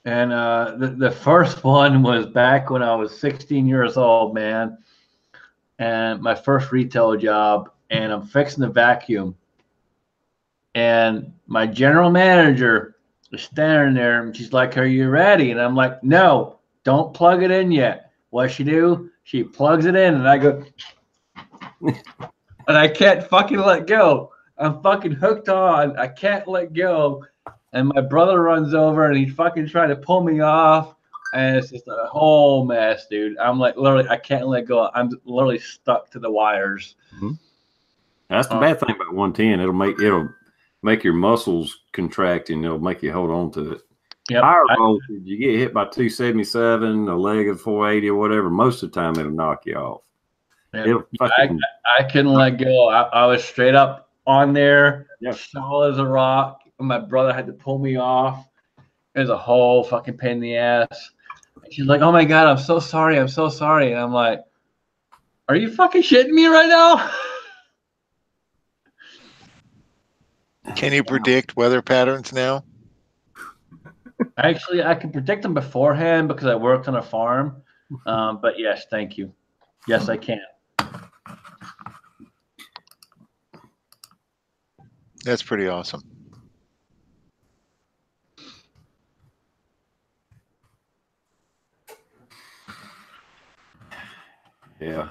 And the first one was back when I was 16 years old, man. And my first retail job, and I'm fixing the vacuum. And my general manager is standing there, and she's like, "Are you ready?" And I'm like, "No, don't plug it in yet." What she do? She plugs it in, and I go, and I can't fucking let go. I'm fucking hooked on. I can't let go. And my brother runs over, and he's fucking trying to pull me off. And it's just a whole mess, dude. I'm like, literally, I can't let go. I'm literally stuck to the wires. Mm-hmm. That's the bad thing about 110. It'll make your muscles contract, and it'll make you hold on to it. Yep. Higher voltage, you get hit by 277, a leg of 480 or whatever. Most of the time, it'll knock you off. Yep. I couldn't let go. I was straight up on there, yeah, solid as a rock. My brother had to pull me off, It was a whole fucking pain in the ass. And she's like, "Oh my God, I'm so sorry. I'm so sorry." And I'm like, "Are you fucking shitting me right now?" Can you predict weather patterns now? Actually, I can predict them beforehand because I work on a farm. But yes, thank you. Yes, I can. That's pretty awesome. Yeah.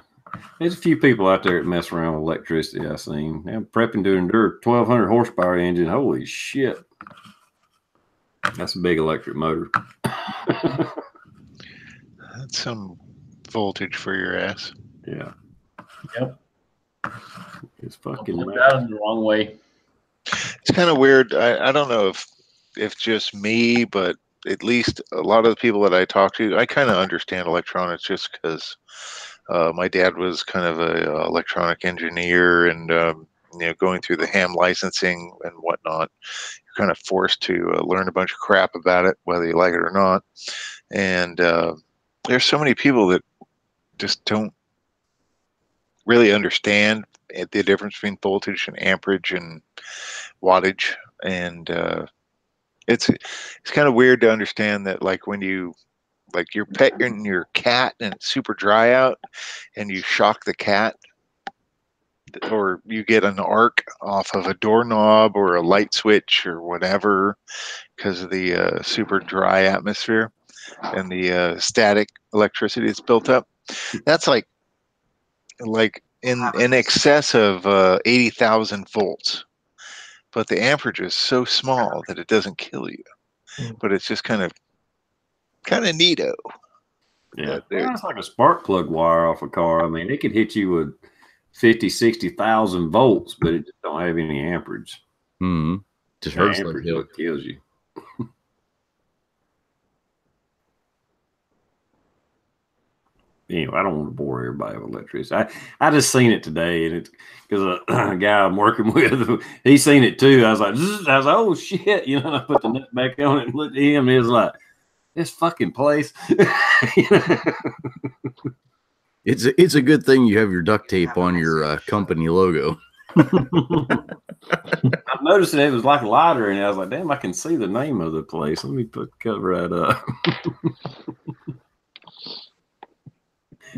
There's a few people out there that mess around with electricity. I've seen. They're prepping to endure 1,200 horsepower engine. Holy shit. That's a big electric motor. That's some voltage for your ass. Yeah. Yep. It's fucking Put that in the wrong way. It's kind of weird. I don't know if just me, but at least a lot of the people that I talk to, I kind of understand electronics just because my dad was kind of a electronic engineer, and going through the ham licensing and whatnot, you're kind of forced to learn a bunch of crap about it, whether you like it or not. And there's so many people that just don't really understand the difference between voltage and amperage and wattage, and it's kind of weird to understand that, like, when you're petting your cat and it's super dry out and you shock the cat, or you get an arc off of a doorknob or a light switch or whatever because of the super dry atmosphere and the static electricity that's built up, that's like in excess of 80,000 volts. But the amperage is so small that it doesn't kill you. But it's just kind of neato. Yeah. Well, it's like a spark plug wire off a car. I mean, it could hit you with 50, 60,000 volts, but it just don't have any amperage. Mm-hmm. Just hurts like amperage what kills you. Anyway, I don't want to bore everybody with electricity. I just seen it today, and it's because a guy I'm working with, he seen it too. I was like, oh shit, and I put the nut back on it and looked at him, and he was like, this fucking place. It's a good thing you have your duct tape on your company logo. I noticed that it was like a lighter, and I was like, damn, I can see the name of the place. Let me cover that up.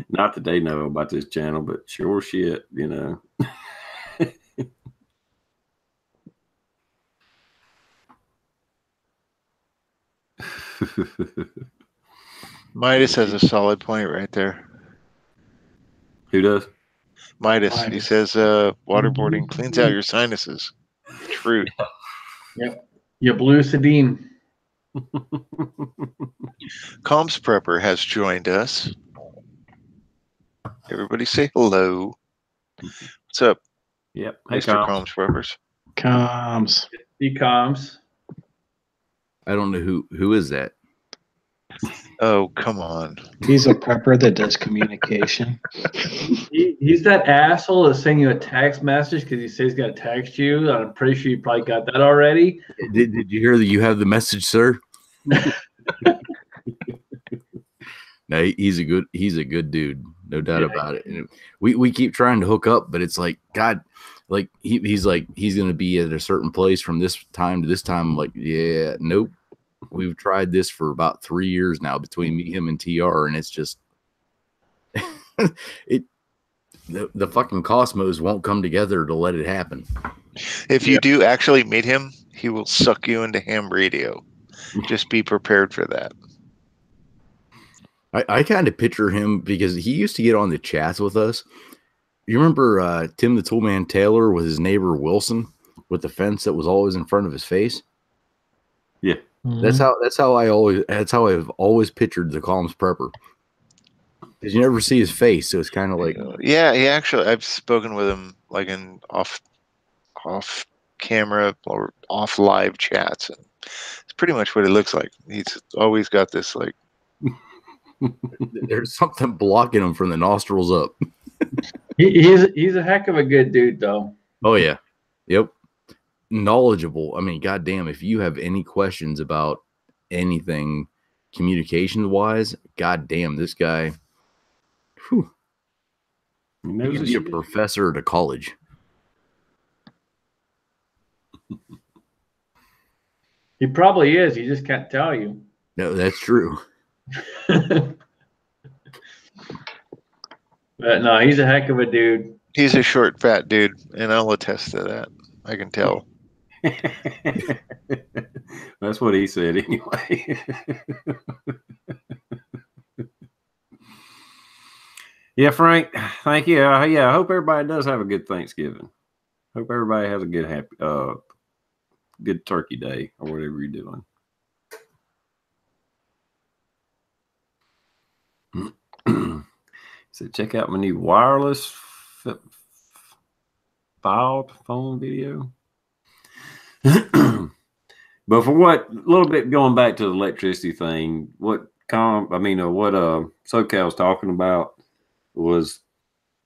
Not that they know about this channel, but sure shit, Midas has a solid point right there. Who does? Midas. He says waterboarding cleans out your sinuses. True. Yep. You blew Sedin. TRprepper has joined us. Everybody say hello. What's up? Yep. Hey, Mr. TRpreppers. Comms. I don't know who is that. Oh, come on. He's a prepper that does communication. He's that asshole that's sending you a text message because he says he's going to text you. I'm pretty sure you probably got that already. Did you hear that you have the message, sir? No, he's a good dude, no doubt about it. And we keep trying to hook up, but it's like, God, like he's going to be at a certain place from this time to this time. I'm like, yeah, nope. We've tried this for about 3 years now between me, him, and TR, and it's just the fucking cosmos won't come together to let it happen. If you do actually meet him, he will suck you into ham radio. Just be prepared for that. I kind of picture him because he used to get on the chats with us. You remember Tim the Toolman Taylor with his neighbor Wilson with the fence that was always in front of his face? Yeah. That's how I've always pictured the TRprepper. Because you never see his face, so it's kind of like, yeah. He actually, I've spoken with him like in off camera or off live chats, and it's pretty much what it looks like. He's always got this like. There's something blocking him from the nostrils up. He's a heck of a good dude, though. Oh yeah, yep. Knowledgeable. I mean, goddamn, if you have any questions about anything communication wise, god damn, this guy, whew, He he knows could his be a shit. professor at a college. He probably is. He just can't tell you. No, that's true. But no, he's a heck of a dude. He's a short, fat dude, and I'll attest to that. I can tell. That's what he said anyway. Yeah, Frank, thank you. Yeah, I hope everybody does have a good Thanksgiving. Hope everybody has a good good turkey day or whatever you're doing. So check out my new wireless filed phone video. But for what, a little bit going back to the electricity thing, what SoCal's talking about was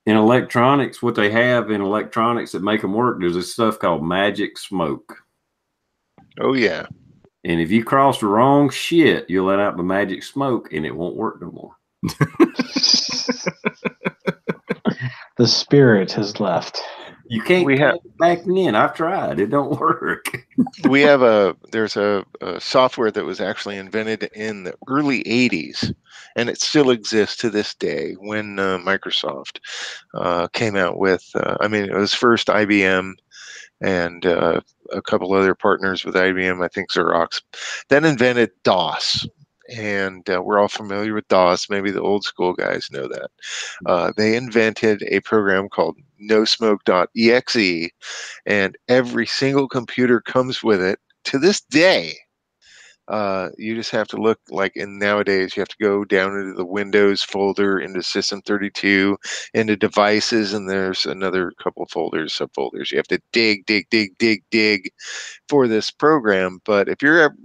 in electronics, what they have in electronics that make them work, there's this stuff called magic smoke. Oh, yeah. And if you cross the wrong shit, you'll let out the magic smoke and it won't work no more. The spirit has left. You can't get it back in. I've tried. It don't work. We have there's a software that was actually invented in the early 80s, and it still exists to this day when Microsoft came out with, it was first IBM and a couple other partners with IBM, I think Xerox, then invented DOS. And we're all familiar with DOS. Maybe the old school guys know that. They invented a program called nosmoke.exe, and every single computer comes with it to this day. You just have to look nowadays, you have to go down into the Windows folder, into System32, into devices, and there's another couple of folders, subfolders. You have to dig for this program. But if your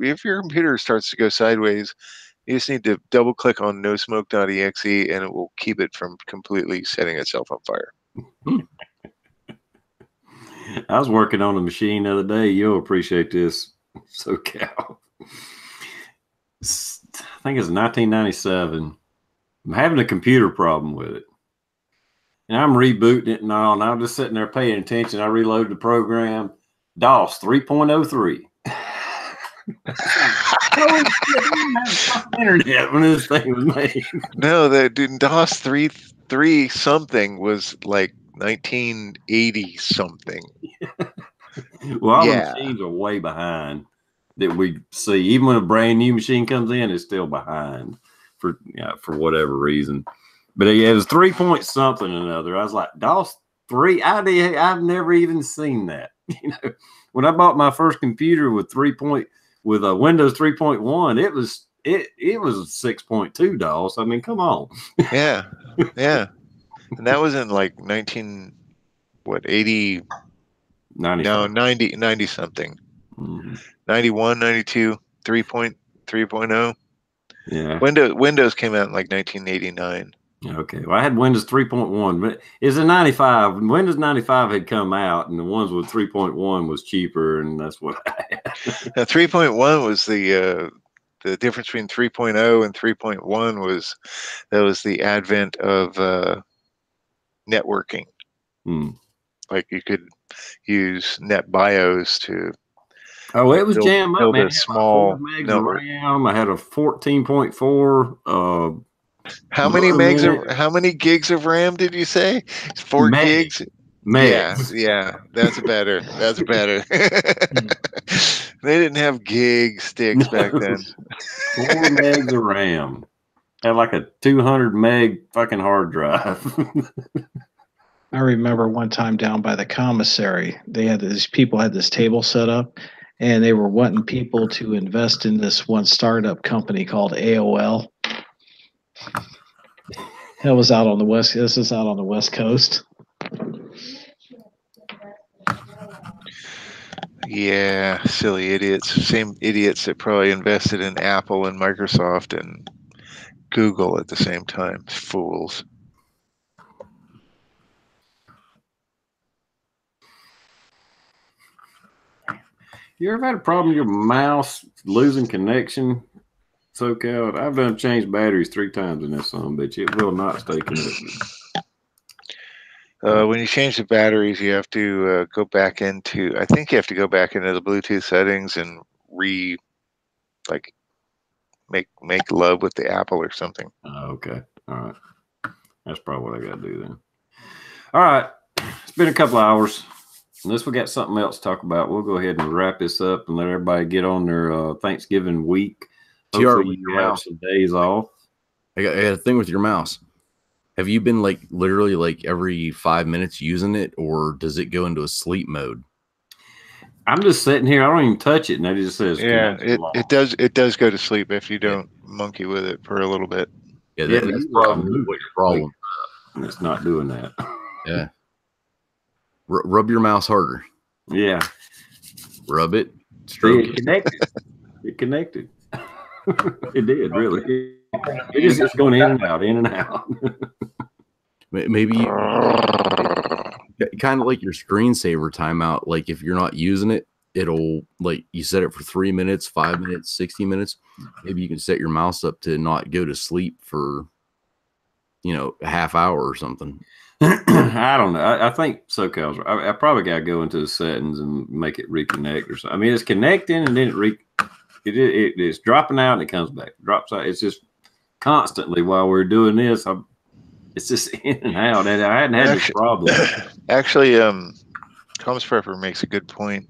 computer starts to go sideways, you just need to double click on nosmoke.exe and it will keep it from completely setting itself on fire. I was working on a machine the other day. You'll appreciate this, SoCal. I think it's 1997. I'm having a computer problem with it. And I'm rebooting it and all, and I'm just sitting there paying attention. I reload the program. DOS 3.03. Holy shit, they didn't have internet when this thing was made. No, the DOS 3 something was like 1980 something. Well, all the machines are way behind that we see. Even when a brand new machine comes in, it's still behind for whatever reason. But it was 3 point something or another. I was like, DOS 3? I've never even seen that. When I bought my first computer with a Windows 3.1, it was 6.2 DOS. I mean, come on. Yeah. And that was in like 80, 90 something. Mm-hmm. 91, 92, 3.0. Yeah. Windows came out in like 1989. Okay. Well, I had Windows 3.1, but it's a 95. Windows 95 had come out, and the ones with 3.1 was cheaper, and that's what I had. Now, 3.1 was the difference between 3.0 and 3.1 was the advent of networking. Like you could use NetBIOS to. Oh, it was jam up, man. A small network. RAM. I had a 14.4. How many gigs of RAM did you say? 4 gigs. Megs. Yeah, that's better. That's better. They didn't have gig sticks back then. 4 megs of RAM. Had like a 200 meg fucking hard drive. I remember one time down by the commissary, these people had this table set up, and they were wanting people to invest in this one startup company called AOL. That was out on the west. This is out on the West Coast. Yeah, silly idiots. Same idiots that probably invested in Apple and Microsoft and Google at the same time. Fools. You ever had a problem with your mouse losing connection? SoCal, I've done changed batteries 3 times in this son, bitch. It will not stay connected. When you change the batteries, you have to go back into. I think you have to go back into the Bluetooth settings and make love with the Apple or something. Okay, all right. That's probably what I got to do then. All right, it's been a couple of hours. Unless we got something else to talk about, we'll go ahead and wrap this up and let everybody get on their Thanksgiving week. Hopefully you have some days off. I got a thing with your mouse. Have you been like literally like every 5 minutes using it, or does it go into a sleep mode? I'm just sitting here. I don't even touch it, and it just says, "Yeah, it does go to sleep if you don't monkey with it for a little bit." Yeah, that's probably what your problem. And it's not doing that. Yeah. Rub your mouse harder. Yeah. Rub it. Stroke it. Connected. It connected. It did, really. It is just going in and out, in and out. Maybe kind of like your screensaver timeout. Like if you're not using it, it'll like you set it for 3 minutes, 5 minutes, 60 minutes. Maybe you can set your mouse up to not go to sleep for, a half hour or something. I don't know. I think SoCal's. I probably got to go into the settings and make it reconnect or something. I mean, it's connecting and then it's dropping out and it comes back. Drops out. It's just constantly while we're doing this. It's just in and out, and I hadn't had this problem. Actually, Tom's Prepper makes a good point.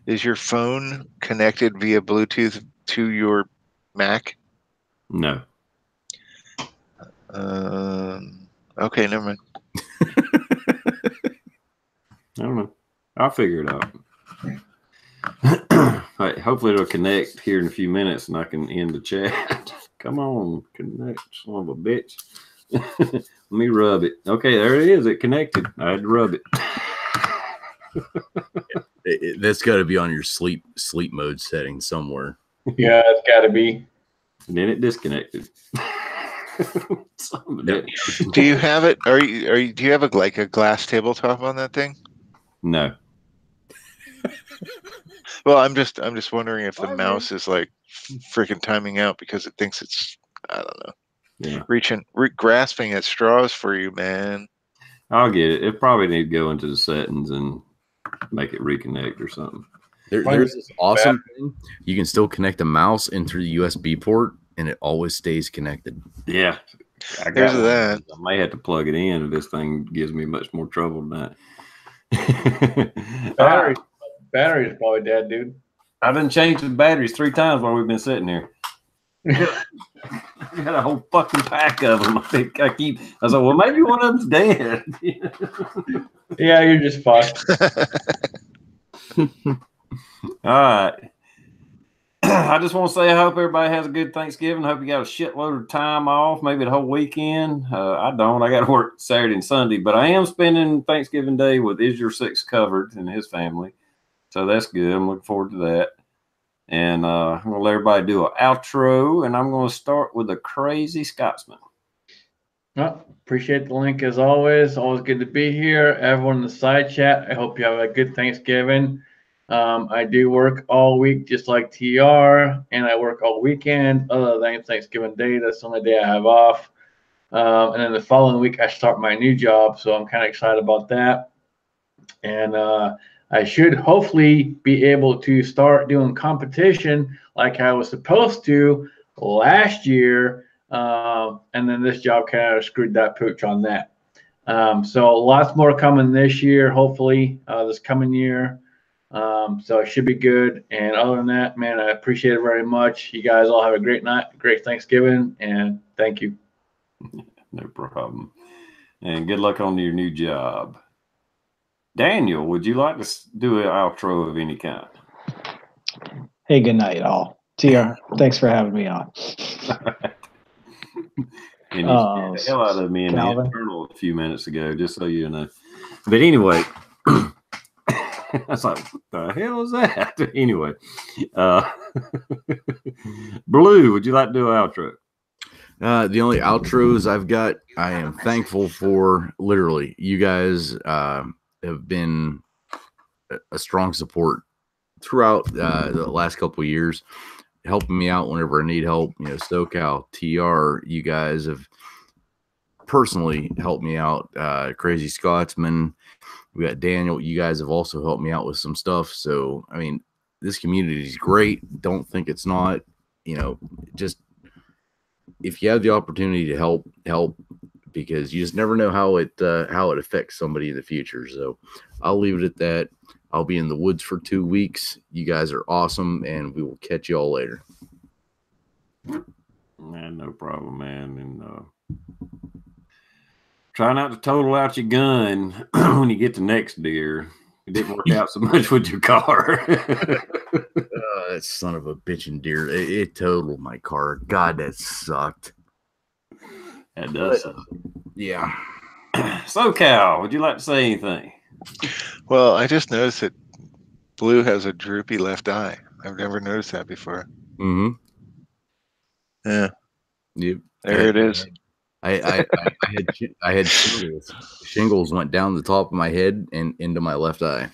Is your phone connected via Bluetooth to your Mac? No. Okay, never mind. I don't know. I'll figure it out. Right, hopefully it'll connect here in a few minutes and I can end the chat. Come on, connect, son of a bitch. Let me rub it. Okay, there it is. It connected. I had to rub it. That's got to be on your sleep mode setting somewhere. Yeah, it's got to be. And then it disconnected. Do you have it? Do you have a glass tabletop on that thing? No. Well, I'm just wondering if the mouse is like freaking timing out because it thinks it's, I don't know. Yeah. Grasping at straws for you, man. I'll get it. It probably need to go into the settings and make it reconnect or something. There's this awesome thing. You can still connect a mouse in through the USB port and it always stays connected. Yeah. There's that. I may have to plug it in if this thing gives me much more trouble than that. Battery's probably dead, dude. I've been changing the batteries 3 times while we've been sitting here. I got a whole fucking pack of them. I was like, well, maybe one of them's dead. Yeah, you're just fucked. All right. I just want to say I hope everybody has a good Thanksgiving. Hope you got a shitload of time off, maybe the whole weekend. I don't. I got to work Saturday and Sunday, but I am spending Thanksgiving Day with Is Your Six Covered and his family. So that's good. I'm looking forward to that. And I'm going to let everybody do an outro, and I'm going to start with a crazy Scotsman. Well, appreciate the link as always. Always good to be here. Everyone in the side chat, I hope you have a good Thanksgiving. I do work all week just like TR, and I work all weekend other than Thanksgiving Day. That's the only day I have off. And then the following week, I start my new job, so I'm kind of excited about that. And I should hopefully be able to start doing competition like I was supposed to last year. And then this job kind of screwed that pooch on that. So lots more coming this year, hopefully this coming year. So it should be good. And other than that, man, I appreciate it very much. You guys all have a great night, great Thanksgiving, and thank you. No problem. And good luck on your new job. Daniel, would you like to do an outro of any kind? Hey, good night, all. TR, thanks for having me on. And you scared the hell out of me in the internal a few minutes ago, just so you know. But anyway, I was like, what the hell is that? Anyway, Blue, would you like to do an outro? The only outros I've got, I am thankful for. Literally, you guys have been a strong support throughout the last couple of years, helping me out whenever I need help. You know, SoCal, TR, you guys have personally helped me out. Crazy Scotsman, we got Daniel. You guys have also helped me out with some stuff. So, I mean, this community is great. Don't think it's not. You know, just if you have the opportunity to help, because you just never know how it affects somebody in the future. So, I'll leave it at that. I'll be in the woods for 2 weeks. You guys are awesome, and we will catch you all later. Man, no problem, man. And try not to total out your gun when you get the next deer. It didn't work out so much with your car. That son of a bitchin' deer. It totaled my car. God, that sucked. That does suck. Yeah. So, Cal, would you like to say anything? Well, I just noticed that Blue has a droopy left eye. I've never noticed that before. Mm-hmm. Yeah. Yep. There it is. I had shingles. Shingles went down the top of my head and into my left eye.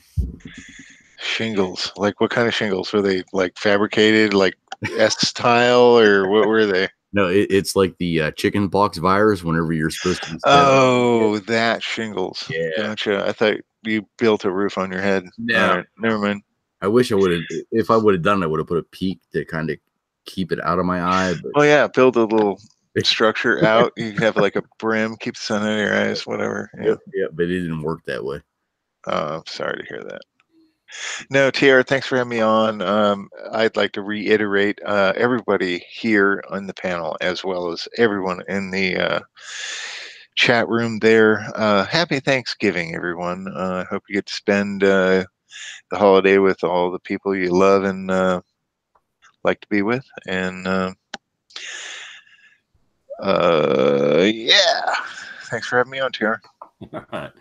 Shingles. Like what kind of shingles? Were they like fabricated, like S-tile, or what were they? No, it's like the chicken pox virus whenever you're supposed to be Oh, that shingles. Yeah. Gotcha. I thought you built a roof on your head. No. All right. Never mind. I wish I would have. If I would have done it, I would have put a peak to kind of keep it out of my eye. But Oh, yeah. Build a little structure out. You have like a brim, keep the sun out of your eyes, whatever. Yeah. Yeah, but it didn't work that way. I'm sorry to hear that. No, TR, thanks for having me on. I'd like to reiterate everybody here on the panel, as well as everyone in the chat room there. Happy Thanksgiving, everyone. I hope you get to spend the holiday with all the people you love and like to be with. And yeah, thanks for having me on, TR. All right.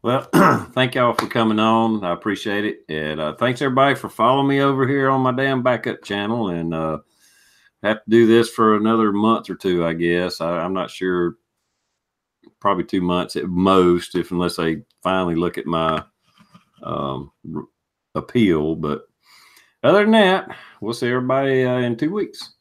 Well, thank y'all for coming on. I appreciate it. And thanks everybody for following me over here on my damn backup channel. And have to do this for another month or two, I guess. I'm not sure. Probably 2 months at most, unless they finally look at my appeal. But other than that, we'll see everybody in 2 weeks.